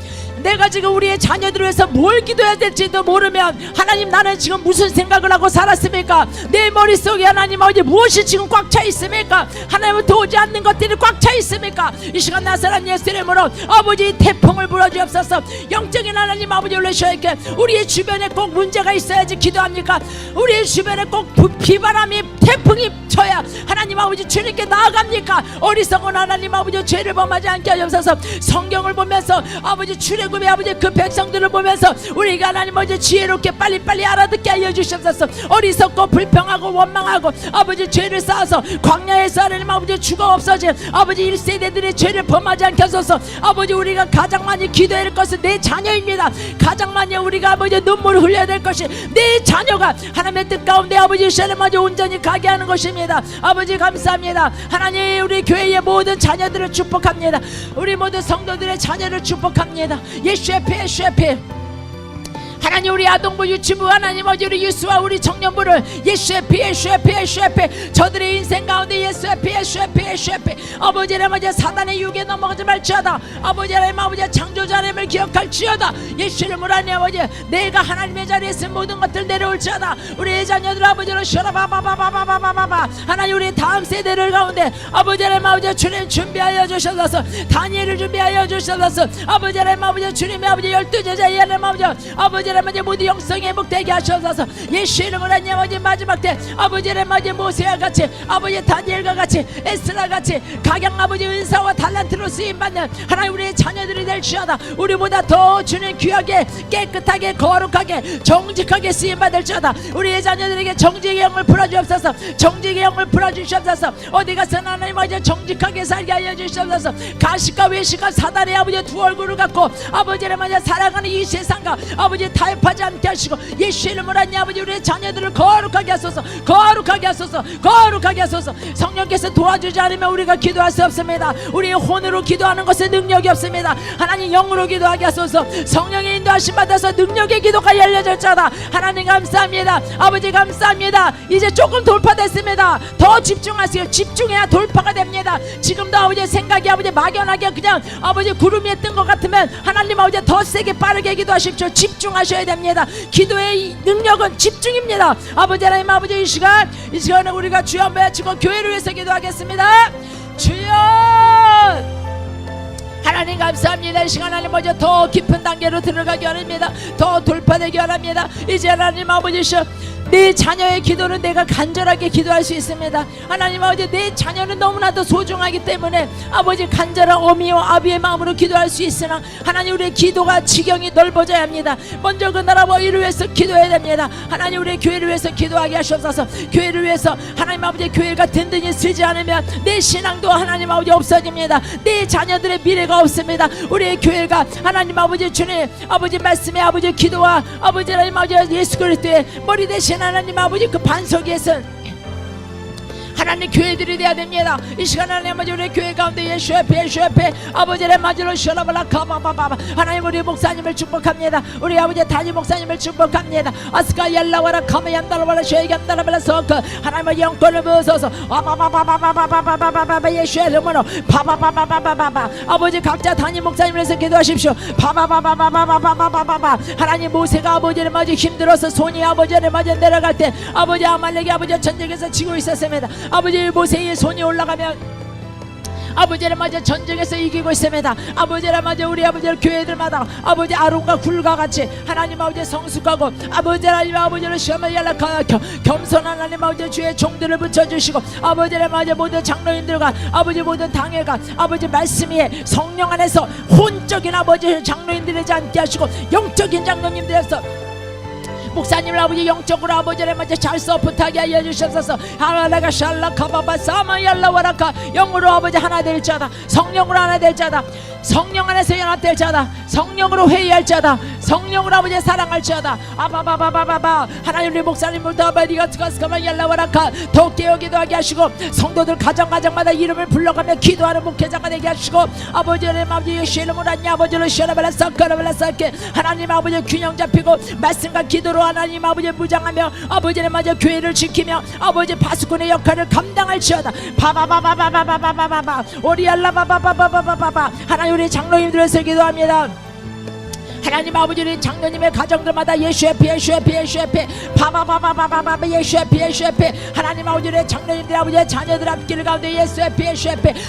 내가 지금 우리의 자녀들을 위해서 뭘 기도해야 될지도 모르면 하나님 나는 지금 무슨 생각을 하고 살았습니까? 내 머릿속에 하나님 아버지 무엇이 지금 꽉 차 있습니까? 하나님은 도우지 않는 것들이 꽉 차 있습니까? 이 시간 나사렛 예수 이름으로 아버지 태풍을 불어주옵소서. 영적인 하나님 아버지 올려주셔야게 우리의 주변에 꼭 문제가 있어야지 기도합니까? 우리의 주변에 꼭 비바람이 태풍이 쳐야 하나님 아버지 주님께 나아갑니까? 어리석은 하나님 아버지 죄를 범하지 않게 하옵소서. 성경을 보면서 아버지 출애굽의 아버지 그 백성들을 보면서 우리가 하나님 아버지 지혜롭게 빨리빨리 알아듣게 하여 주시옵소서. 어리석고 불평하고 원망하고 아버지 죄를 쌓아서 광야에서 하나님 아버지 죽어 없어진 아버지 1세대들의 죄를 범하지 않게 하소서. 아버지 우리가 가장 많이 기도해야 할 것은 내 자녀입니다. 가장 많이 우리가 아버지 눈물을 흘려야 될 것이 내 자녀가 하나님의 뜻 가운데 아버지 하나님 아버지 온전히 가게 하는 것입니다. 아버지 감사합니다. 하나님 우리 교회의 모든 자녀들을 축복합니다. 우리 모든 성도들의 자녀를 축복합니다. 예수의 피 예수의 피 하나님 우리 아동부 유치부 하나님 아버지 우리 유수와 우리 청년부를 예수의 피 예수의 피 예수의 피 저들의 인생 가운데 예수의 피 예수의 피 예수의 피 아버지 하나님 아버지 사단의 유혹에 넘어가지 말지어다. 아버지 하나님 아버지 창조자 하나님을 기억할지어다. 예수 이름으로 하나님 아버지 내가 하나님의 자리에 있은 모든 것들 내려올지어다. 우리의 자녀들 아버지로 셔라바바바바바바바바 하나님 우리 다음 세대를 가운데 아버지 하나님 아버지 주님 준비하여 주셔서 다니엘을 준비하여 주셔서 아버지 하나님 아버지 주님의 아버지 12제자의 하나님 아버지 아버지를 맞이 모두 영성에 회복되게 하시옵소서. 예수 이름으로 하나님 아버지 마지막 때 아버지를 맞이 모세와 같이 아버지 다니엘과 같이 에스라 같이 각양 아버지 은사와 달란트로 쓰임받는 하나님 우리의 자녀들이 될지어다. 우리보다 더 주는 귀하게 깨끗하게 거룩하게 정직하게 쓰임받을지어다. 우리의 자녀들에게 정직의 영을 풀어주옵소서. 정직의 영을 풀어주시옵소서. 어디 가서 하나님 아버지 정직하게 살게 하여 주시옵소서. 가식과 외식과 사단의 아버지 두 얼굴을 갖고 아버지를 맞아 살아가는 이 세상과 아버지 타협하지 않게 하시고 예수 이름으로 하나님 아버지 우리의 자녀들을 거룩하게 하소서. 거룩하게 하소서. 거룩하게 하소서. 성령께서 도와주지 않으면 우리가 기도할 수 없습니다. 우리의 혼으로 기도하는 것에 능력이 없습니다. 하나님 영으로 기도하게 하소서. 성령의 인도하심 받아서 능력의 기도가 열려질 자다. 하나님 감사합니다. 아버지 감사합니다. 이제 조금 돌파됐습니다. 더 집중하세요. 집중해야 돌파가 됩니다. 지금도 아버지 생각이 아버지 막연하게 그냥 아버지 구름 위에 뜬 것 같으면 하나님 아버지 더 세게 빠르게 기도하십시오. 집중하셔야 됩니다. 기도의 능력은 집중입니다. 아버지 하나님 아버지 이 시간에 우리가 주여 한번 외치고 교회를 위해서 기도하겠습니다. 주여 하나님 감사합니다. 이 시간 하나님 아버지 더 깊은 단계로 들어가기 원합니다. 더 돌파되기 원합니다. 이제 하나님 아버지셔 내 자녀의 기도는 내가 간절하게 기도할 수 있습니다. 하나님 아버지 내 자녀는 너무나도 소중하기 때문에 아버지 간절한 어미와 아비의 마음으로 기도할 수 있으나 하나님 우리의 기도가 지경이 넓어져야 합니다. 먼저 그 나라와 이를 위해서 기도해야 됩니다. 하나님 우리의 교회를 위해서 기도하게 하시옵소서. 교회를 위해서 하나님 아버지 교회가 든든히 쓰지 않으면 내 신앙도 하나님 아버지 없어집니다. 내 자녀들의 미래가 없습니다. 우리의 교회가 하나님 아버지 주님 아버지 말씀의 아버지 기도와 아버지 하나님 아버지 예수 그리스도의 머리 대신 하나님 아버지 그 반석에서 하나님 교회들이 되어야 됩니다. 이 시간 하나님 아버지 우리 교회 가운데 예수 앞에 아버지를 맞으러 쉬어라발라 가바바바 하나님 우리 목사님을 축복합니다. 우리 아버지 단임 목사님을 축복합니다. 아스카 얄라와라 카메얀달라와라 쉐이간달라발라 서커 하나님의 영권을 부어서서 아바바바바바바바바바바 예수의 이름으로 바바바바바바바바 아버지 각자 단임 목사님을 위해서 기도하십시오. 바바바바바바바바바바 하나님 모세가 아버지를 맞아 힘들어서 손이 아버지를 맞아 내려갈 때 아버지 아말렉이 아버지 전쟁에서 지고 있었습니다. 아버지 모세의 손이 올라가면 아버지를 맞아 전쟁에서 이기고 있습니다. 아버지를 맞아 우리 아버지를 교회들마다 아버지 아론과 굴과 같이 하나님 아버지 성숙하고 아버지 하나님 아버지를 시험을 연락하여 겸손한 하나님 아버지 주의 종들을 붙여주시고 아버지를 맞아 모든 장로인들과 아버지 모든 당회가 아버지 말씀 위에 성령 안에서 혼적인 아버지 장로인들이 되지 않게 하시고 영적인 장로님들에서 목사님을 아버지 영적으로 아버지를 먼저 잘 서포트하게 하여 주시옵소서. 하나가 샬라 카바바 사마얄라 와라카 영으로 아버지 하나 될 자다. 성령으로 하나 될 자다. 성령 안에서 연합될 자다. 성령으로 회의할 자다. 성령으로 아버지 사랑할 자다. 아바바바바바바 하나님 우리 목사님부터 아버지가 트가스카마 얄라와라카 더 깨어 기도하게 하시고 성도들 가정마다 이름을 불러가며 기도하는 목회자가 되게 하시고 아버지의 아버지 예수 이름으로 하나님 아버지를 시원하발라 썩거라발라 썩게 하나님 아버지 균형 잡히고 말씀과 기도로 하나님 아버지 무장하며 아버지를 맞아 교회를 지키며 아버지 파수꾼의 역할을 감당할지어다. 바바바바바바바바바바 오리알라바바바바바바바 하나님 우리 장로님들에서 기도합니다. 하나님 아버지 우리 장로님의 가정들마다 예수 앞에 바바바바바바바바 예수 앞에 하나님 아버지 우리 장로님들 아버지의 자녀들 앞길 가운데 예수 앞에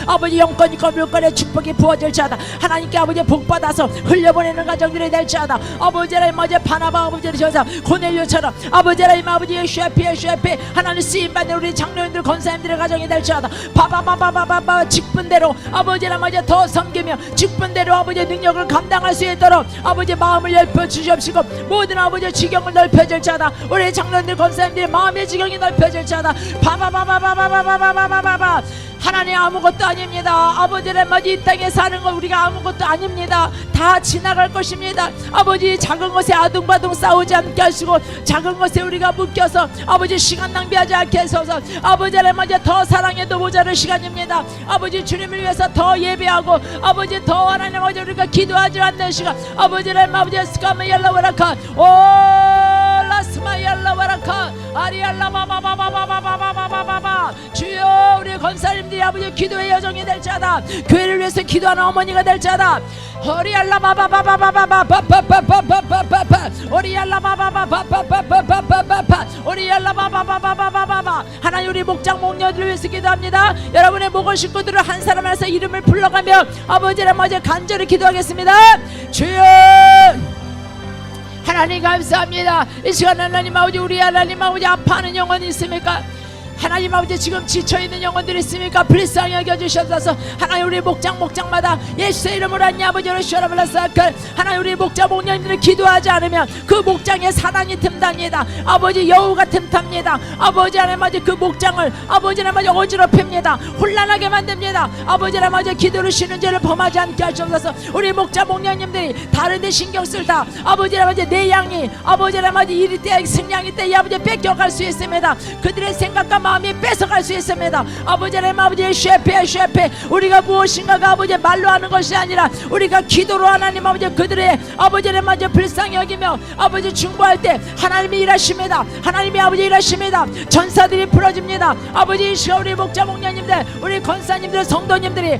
아버지 영권 있고 물권의 축복이 부어질 자다. 하나님께 아버지 복받아서 흘려보내는 가정들이 될 자다. 아버지 하나님 아버지 바나바 아버지를 저자 고넬료처럼 아버지 하나님 아버지 예수 앞에 하나님 쓰임받는 우리 장로님들 권사님들의 가정이 될 자다. 바바바바바바바 직분대로 아버지 하나님 아버지 더 섬기며 직분대로 아버지 능력을 감당할 수 있도록 아버지 마음을 넓혀 주시옵시고 모든 아버지 지경을 넓혀질 자다. 우리 장로님들 권사님들의 마음의 지경이 넓혀질 자다. 바바바바바바바바바바바바 하나님 아무것도 아닙니다. 아버지의 마지 이 땅에 사는 거 우리가 아무것도 아닙니다. 다 지나갈 것입니다. 아버지 작은 것에 아둥바둥 싸우지 않게 하시고 작은 것에 우리가 묶여서 아버지 시간 낭비하지 않게 하소서. 아버지의 마지 더 사랑해도 모자랄 시간입니다. 아버지 주님을 위해서 더 예배하고 아버지 더 하나님 아버지 우리가 기도하지 않는 시간 아버지의 마지 스카마 얄라와라카 오 라스마 얄라와라카 아리알라 바바바바바바바바바바 주여 우리 권사님들이 아버지 기도의 여정이 될 자다. 교회를 위해서 기도하는 어머니가 될 자다. 오리알라 바바바바바바바바바바바바바바 오리알라 바바바바바바바바바바바 오리알라 바바바바바바바바 하나님 우리 목장 목녀들을 위해서 기도합니다. 여러분의 목을 식구들을 한 사람 안에서 이름을 불러가며 아버지를 맞아 간절히 기도하겠습니다. 주여 하나님 감사합니다. 이 시간 하나님 아버지 우리 하나님 아버지 아파하는 영혼이 있습니까? 하나님 아버지 지금 지쳐있는 영혼들이 있습니까? 불쌍히 여겨주셔서 하나님 우리 목장마다 예수의 이름으로 하나님 아버지를 시원하블라사클 하나님 우리 목자 목녀님들이 기도하지 않으면 그 목장에 사랑이 틈답니다. 아버지 여우가 틈탑니다. 아버지 하나님 아버지 그 목장을 아버지 하나님 아버지 어지럽힙니다. 혼란하게 만듭니다. 아버지 하나님 아버지 기도를 쉬는 죄를 범하지 않게 하셔서 우리 목자 목녀님들이 다른 데 신경 쓸다 아버지 하나님 아버지 내 양이 아버지 하나님 아버지 이리 때 승량이 때 이 아버지 뺏겨갈 수 있습니다. 그들의 생각과 마음이 뺏어갈 수 있습니다. 아버지 하나님 아버지 쉐페 우리가 무엇인가가 아버지 말로 하는 것이 아니라 우리가 기도로 하나님 아버지 그들의 아버지 하나님 아버지 불쌍히 여기며 아버지 중보할 때 하나님이 일하십니다. 하나님이 아버지 일하십니다. 전사들이 풀어집니다. 아버지 이 시간 우리 목자 목녀님들 우리 권사님들 성도님들이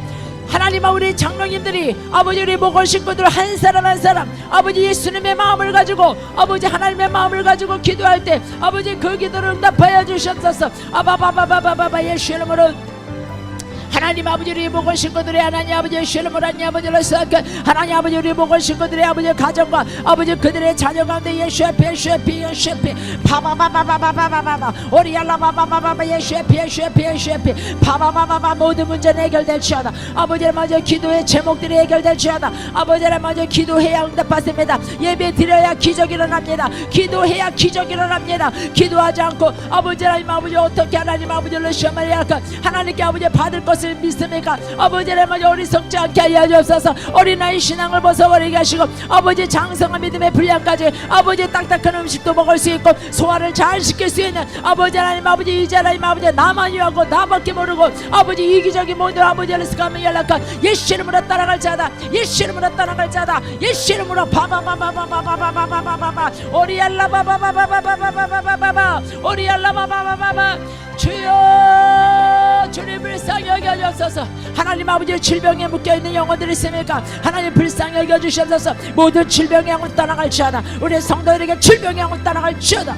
하나님 우리 장로님들이 아버지 우리 목을 식구들 한 사람 한 사람 아버지 예수님의 마음을 가지고 아버지 하나님의 마음을 가지고 기도할 때 아버지 그 기도를 응답하여 주셨소서. 아바바바바바바 예수 이름으로 하나님 아버지 우리 목을 식구들의 하나님 아버지 예수 이름으로 하나님 아버지를 생각 하나님 아버지 우리 목을 식구들의 아버지 가정과 아버지 그들의 자녀 가운데 예수 앞에 바바바바바바바바바 오리알라바바바바 예수 앞에 바바바바바 모든 문제는 해결될지어다. 아버지를 먼저 기도의 제목들이 해결될지어다. 아버지를 먼저 기도해야 응답받습니다. 예배 드려야 기적이 일어납니다. 기도해야 기적이 일어납니다. 기도하지 않고 아버지 하나님 아버지 어떻게 하나님 아버지를 시험을 해야 할까? 하나님께 아버지 받을 것을 믿습니까? 아버지 하나님 어리석지 않게 하여 주옵소서. 어린아이 신앙을 벗어버리게 하시고 아버지 장성한 믿음의 분량까지 아버지 딱딱한 음식도 먹을 수 있고 소화를 잘 시킬 수 있는 아버지 하나님 아버지 이제 하나님 아버지 나만 유하고 나밖에 모르고 아버지 이기적인 모든 아버지를 스카면 연락한 예수 이름으로 따라갈 자다. 예수 이름으로 따라갈 자다. 예수 이름으로 바바바바바바바바바바바바 오리알라바바바바바바바바바바 오리알라바바바바바 주여 주님 불쌍히 여겨주옵소서. 하나님 아버지 질병에 묶여있는 영혼들이 있습니까? 하나님 불쌍히 여겨주시옵소서. 모든 질병의 영혼 떠나갈지어다. 우리 성도들에게 질병의 영혼 떠나갈지어다.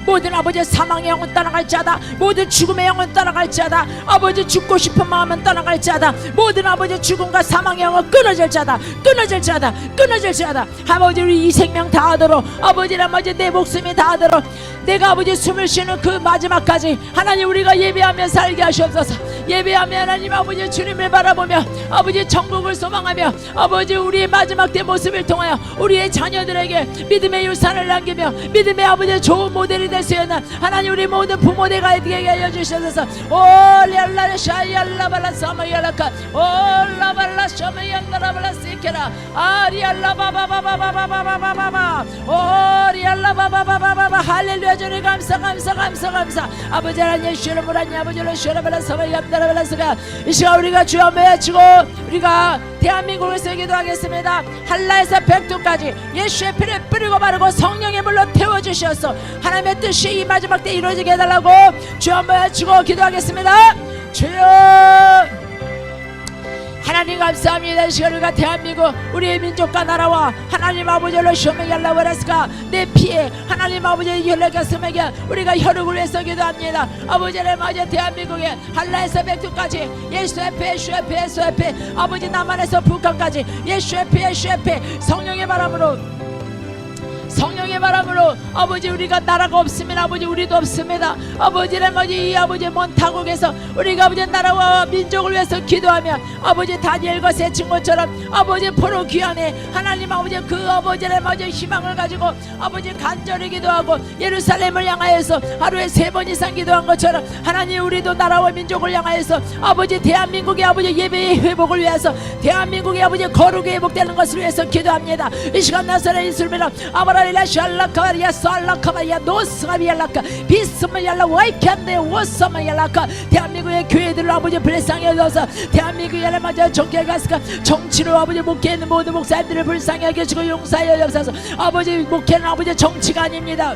모든 아버지 사망의 영혼 떠나갈지어다. 모든 죽음의 영혼 떠나갈지어다. 아버지 죽고 싶은 마음은 떠나갈지어다. 모든 아버지 죽음과 사망의 영혼 끊어질지어다. 끊어질지어다. 끊어질지어다. 아버지 우리 이 생명 다하도록 아버지는 아버지 내 목숨이 다하도록 내가 아버지 숨을 쉬는 그 마지막까지 하나님 우리가 예배하며 살게 하시옵소서. 예배하며 하나님 아버지 주님을 바라보며 아버지 천국을 소망하며 아버지 우리의 마지막 때 모습을 통하여 우리의 자녀들에게 믿음의 유산을 남기며 믿음의 아버지 좋은 모델이 될 수 있는 하나님 우리 모든 부모들과 되게 하여 주셔서 올랄라 샤이알라발라 사마이알라카 올라발라 샤마이알라발라 시케라 아리알라바바바바바바바바바바 오리알라바바바바바 할렐루야. 주님 감사 아버지 하나님 예수 이름으로 하나님 아버지를 시원하발라 사마이알라발라 스가 이 시간 우리가 주여 외치고 우리가 대한민국에서 기도하겠습니다. 한라에서 백두까지 예수의 피를 뿌리고 바르고 성령의 물로 태워주시옵소서. 하나님의 뜻이 이 마지막 때 이루어지게 해달라고 주여 한번 외치고 기도하겠습니다. 주여 하나님 감사합니다. 이 시간 우리가 대한민국 우리의 민족과 나라와 하나님 아버지를 시험하게 하려고 했으니까 내 피에 하나님 아버지의 혈액가슴에게 우리가 혈육을 위해서 기도합니다. 아버지를 맞아 대한민국에 한라에서 백두까지 예수 앞에 아버지 남한에서 북한까지 예수 앞에 성령의 바람으로 아버지 우리가 나라가 없습니다. 아버지 우리도 없습니다. 아버지를 아버지 이 아버지 먼 타국에서 우리가 아버지 나라와 민족을 위해서 기도하며 아버지 다니엘과 세 친구처럼 아버지 포로 귀환에 하나님 아버지 그 아버지를 아버지 희망을 가지고 아버지 간절히 기도하고 예루살렘을 향하여서 하루에 3번 이상 기도한 것처럼 하나님 우리도 나라와 민족을 향하여서 아버지 대한민국의 아버지 예배의 회복을 위해서 대한민국의 아버지 거룩이 회복되는 것을 위해서 기도합니다. 이 시간 나사렛 예수님이라 아바라리라 샬라카바리아 살라카바리아 노스가비알라카 비스마얄라 와이칸데 워사마얄라카 대한민국의 교회들을 아버지 불쌍히 여겨서 대한민국에 맞아 정교회 갔을까 정치로 아버지 목회에 있는 모든 목사님들을 불쌍히 여겨주고 용서하여 주옵소서. 아버지 목회는 아버지 정치가 아닙니다.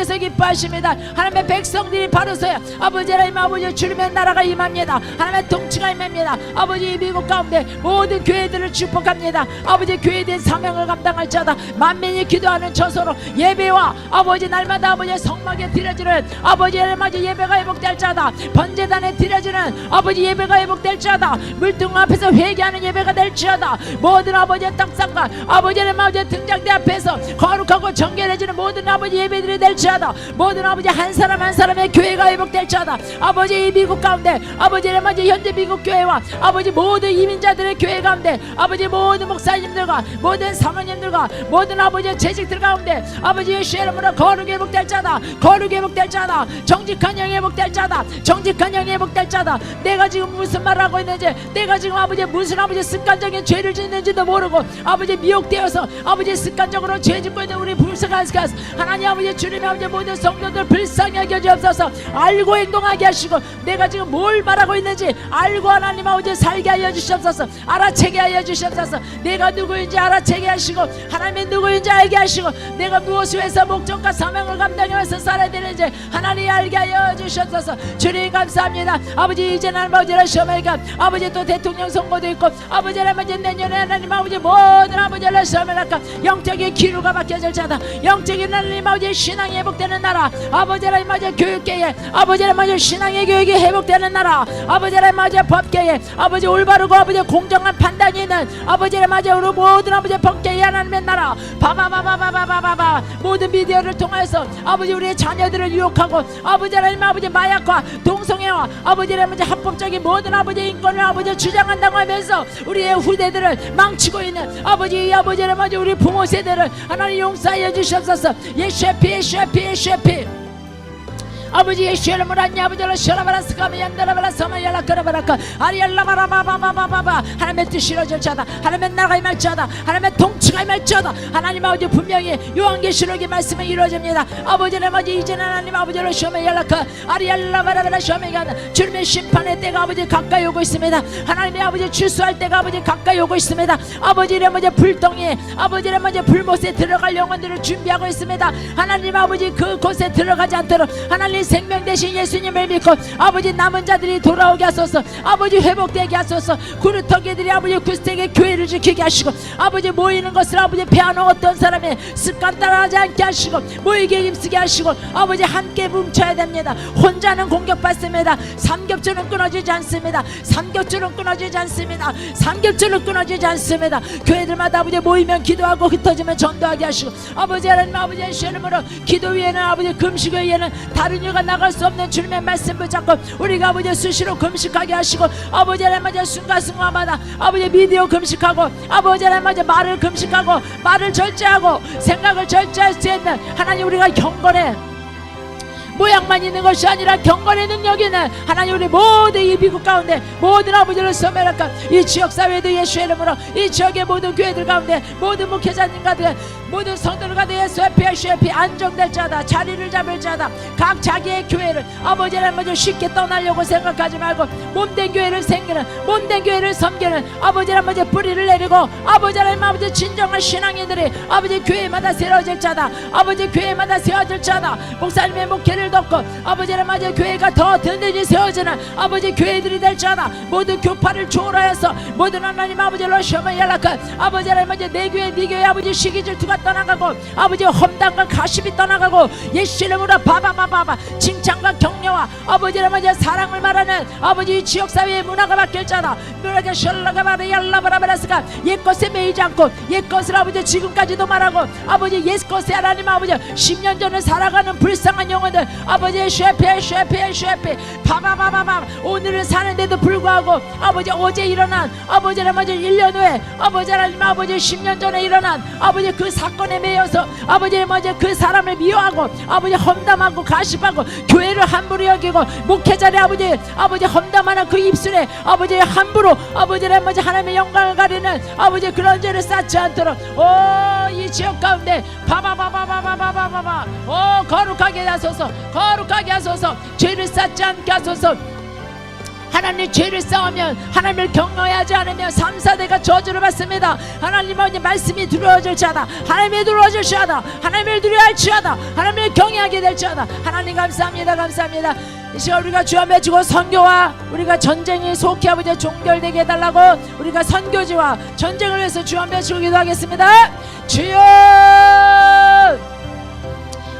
하나님께서 기뻐하십니다. 하나님의 백성들이 바로 서야 아버지 하나님 아버지 주님의 나라가 임합니다. 하나님의 통치가 임합니다. 아버지 미국 가운데 모든 교회들을 축복합니다. 아버지 교회에 대한 사명을 감당할 자다. 만민이 기도하는 처소로 예배와 아버지 날마다 아버지 성막에 드려지는 아버지 하나님 아버지 예배가 회복될 자다. 번제단에 드려지는 아버지 예배가 회복될 자다. 물등 앞에서 회개하는 예배가 될지어다. 모든 아버지의 떡상과 아버지 하나님 아버지 등장대 앞에서 거룩하고 정결해지는 모든 아버지 예배들이 될지어다. 모든 아버지 한 사람 한 사람의 교회가 회복될지어다. 아버지 이 미국 가운데 아버지 하나님 아버지 현재 미국 교회와 아버지 모든 이민자들의 교회 가운데 아버지 모든 목사님들과 모든 사모님들과 모든 아버지의 재직들 가운데 아버지 예수의 이름으로 거룩이 회복될 자다. 거룩이 회복될 자다. 정직한 영이 회복될 자다. 정직한 영이 회복될 자다. 내가 지금 무슨 말을 하고 있는지, 내가 지금 아버지 무슨 아버지 습관적인 죄를 짓는지도 모르고 아버지 미혹되어서 아버지 습관적으로 죄 짓고 있는 우리 불쌍하시고 하나님 아버지 주님의 아버지 모든 성도들 불쌍히 여겨주옵소서. 알고 행동하게 하시고 내가 지금 뭘 말하고 있는지 알고 하나님 아버지 살게 하여 주시옵소서. 알아채게 하여 주시옵소서. 내가 누구인지 알아채게 하시고 하나님이 누구인지 알게 하시고 내가 무엇을 해서 목적과 사명을 감당하면서 살아야 되는지 하나님 알게 하여 주시옵소서. 주님 감사합니다. 아버지 이제 하나님 아버지를 시험하니까 아버지 또 대통령 선거도 있고 아버지 하나님 아버지 내년에 하나님 아버지 모든 아버지를 시험하니까 영적인 기류가 바뀌어질 자다. 영적인 하나님 아버지 신앙이 회복되는 나라. 아버지 하나님 아버지 교육계에 아버지 하나님 아버지 신앙의 교육이 회복되는 나라. 아버지 하나님 아버지 법계에 아버지 올바르고 아버지 공정한 판단이 있는 아버지 하나님 아버지 우리 모든 아버지 법계에 하나님의 나라. 바바바바바바바바 모든 미디어를 통해서 아버지 우리의 자녀들을 유혹하고 아버지 하나님 아버지 마약과 동성애와 아버지 하나님 아버지 합법적인 모든 아버지 인권을 아버지 주장한다고 하면서 우리의 후대들을 망치고 있는 아버지 하나님 아버지 우리 부모 세대를 하나님 용서하여 주시옵소서. 예수의 피 예수의 피 예수의 피 아버지 예수의 이름으로 아버지를 셔라바라스카미 얀다라바라 사마야라 그라바라카 아리알라바라바바바바바 하나님의 뜻이 이루어질 자다. 하나님의 나라가 임할 자다. 하나님의 통치가 임할 자다. 하나님 아버지 분명히 요한계시록의 말씀이 이루어집니다. 아버지 아버지 이제는 하나님 아버지를 셔메야라카 아리알라바라바라 셔메야나 주님의 심판의 때가 아버지 가까이 오고 있습니다. 하나님의 아버지 출소할 때가 아버지 가까이 오고 있습니다. 아버지 아버지 불덩이에 아버지 아버지 불못에 들어갈 영혼들을 준비하고 있습니다. 하나님 아버지 그곳에 들어가지 않도록 하나님 생명 대신 예수님을 믿고 아버지 남은 자들이 돌아오게 하소서. 아버지 회복되게 하소서. 구루터기들이 아버지 구스택의 교회를 지키게 하시고 아버지 모이는 것을 아버지 패하는 어떤 사람의 습관 따라하지 않게 하시고 모이게 힘쓰게 하시고 아버지 함께 뭉쳐야 됩니다. 혼자는 공격받습니다. 삼겹줄은 끊어지지 않습니다. 삼겹줄은 끊어지지 않습니다. 삼겹줄은 끊어지지 않습니다. 교회들마다 아버지 모이면 기도하고 흩어지면 전도하게 하시고 아버지 하나님 아버지 예수의 이름으로 기도 위에는 아버지 금식 위에는 다른 가 나갈 수 없는 주님의 말씀 붙잡고 우리가 아버지 수시로 금식하게 하시고 아버지 하나님 순간순간마다 아버지 미디어 금식하고 아버지 하나님 말을 금식하고 말을 절제하고 생각을 절제할 수 있는 하나님 우리가 경건해 모양만 있는 것이 아니라 경건의 능력이 있는 하나님 우리 모든 이 미국 가운데 모든 아버지를 섬해랄까 이 지역사회도 예수의 이름으로 이 지역의 모든 교회들 가운데 모든 목회자님 가운데 모든 성도들 가운데 예수의 피 예수의 피 안정될 자다. 자리를 잡을 자다. 각 자기의 교회를 아버지 하나님 쉽게 떠나려고 생각하지 말고 몸된 교회를 생기는 몸된 교회를 섬기는 아버지 하나님 뿌리를 내리고 아버지 하나님 아버지 진정한 신앙인들이 아버지 교회마다 세워질 자다. 아버지 교회마다 세워질 자다. 목사님의 목회를 돕고 아버지 하나님 교회가 더 든든히 세워지는 아버지 교회들이 될 자다. 모든 교파를 초월하여서 모든 하나님 아버지로 시험을 연락한 아버지 하나님 내 교회 네 교회 아버지 시기 질투가 떠나가고 아버지 험담과 가십이 떠나가고 예수 이름으로 바바바바바 칭찬과 격려와 아버지 하나님 사랑을 말하는 아버지 지역사회의 문화가 바뀔 자다. 문화가 셜라가 바라 얄라바라바라스가 옛것에 매이지 않고 옛것을 아버지 지금까지도 말하고 아버지 옛것에 하나님 아버지 10년 전에 살아가는 불쌍한 영혼들 아버지 쉐페 바바바바바 오늘을 사는데도 불구하고 아버지 어제 일어난 아버지 하나님 1년 후에 아버지 하나님 아버지 10년 전에 일어난 아버지 그 사건에 매여서 아버지 하나님 그 사람을 미워하고 아버지 험담하고 가십하고 교회를 함부로 여기고 목회자의 아버지 험담하는 그 입술에 아버지 함부로 아버지 하나님의 영광을 가리는 아버지 그런 죄를 쌓지 않도록 이 지역 가운데 바바바바바바바바바 거룩하게 하소서. 거룩하게 하소서. 죄를 쌓지 않게 하소서. 하나님 죄를 싸우면 하나님을 경외하지 않으면 3, 4대가 저주를 받습니다. 하나님 아버지 말씀이 두려워질지어다. 하나님이 두려워질지어다. 하나님을 두려워할지어다. 하나님을 경외하게 될지어다. 하나님 감사합니다. 감사합니다. 이 시간 우리가 주여 맺고 선교와 우리가 전쟁이 속히 아버지 종결되게 해달라고 우리가 선교지와 전쟁을 위해서 주여 맺고 기도하겠습니다. 주여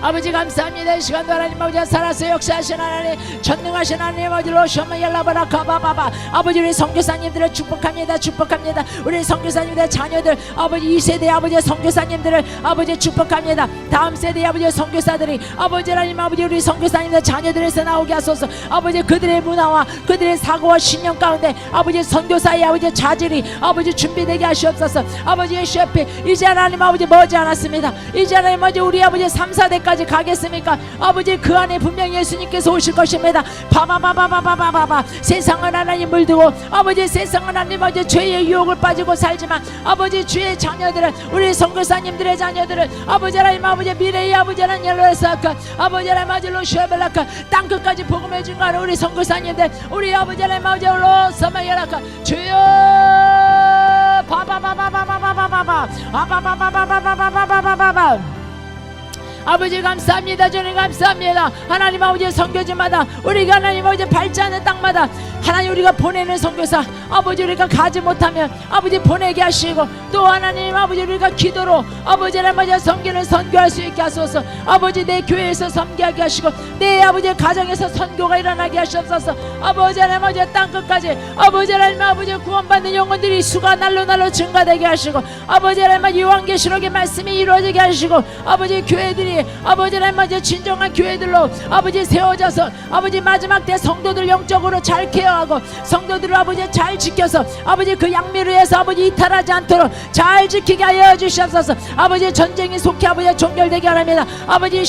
아버지 감사합니다. 이 시간도 하나님 아버지 살아서 역사하신 하나님 전능하신 하나님 아버지 로셔마 얄라바라 가바바바 아버지 우리 선교사님들을 축복합니다. 축복합니다. 우리 선교사님들의 자녀들 아버지 2세대 아버지 선교사님들을 아버지 축복합니다. 다음 세대 아버지 선교사들이 아버지 하나님 아버지 우리 선교사님들 자녀들에서 나오게 하소서. 아버지 그들의 문화와 그들의 사고와 신념 가운데 아버지 선교사의 아버지 자질이 아버지 준비되게 하시옵소서. 아버지 예수 앞에 이제 하나님 아버지 머지 않았습니다. 이제 하나님 아버지 우리 아버지 3, 4대까지 가겠습니까? 아버지 그 안에 분명히 예수님께서 오실 것입니다. 바바바바바바바바 세상은 하나님 물들고 아버지 세상은 하나님 아버지 죄의 유혹을 빠지고 살지만 아버지 주의 자녀들은 우리 선교사님들의 자녀들은 아버지 하나님 아버지 미래의 아버지 하나님 열로사카 아버지 하나님 아버지 로시아벨라카 땅끝까지 복음해 준 거는 우리 선교사님들 우리 아버지 하나님 아버지 로사마야라카 주여 바바바바바바바바바바 아바바바바바바바바바바 아버지 감사합니다. 주님 감사합니다. 하나님 아버지 선교지마다 우리가 하나님 아버지 밟지 않는 땅마다 하나님 우리가 보내는 선교사 아버지 우리가 가지 못하면 아버지 보내게 하시고 또 하나님 아버지 우리가 기도로 아버지 하나님 아버지 선교는 선교할 수 있게 하소서. 아버지 내 교회에서 선교하게 하시고 내 아버지 가정에서 선교가 일어나게 하시옵소서. 아버지 하나님 아버지 땅끝까지 아버지 하나님 아버지 구원받는 영혼들이 수가 날로 증가되게 하시고 아버지 하나님 아버지 요한계시록의 말씀이 이루어지게 하시고 아버지 교회들이 아버지 하나님 아버지 진정한 교회들로 아버지 세워져서 아버지 마지막 때 성도들 영적으로 잘 케어하고 성도들을 아버지 잘 지켜서 아버지 그 양미를 위해서 아버지 이탈하지 않도록 잘 지키게 하여 주시옵소서. 아버지 전쟁이 속히 아버지 종결되게 하랍니다. 아버지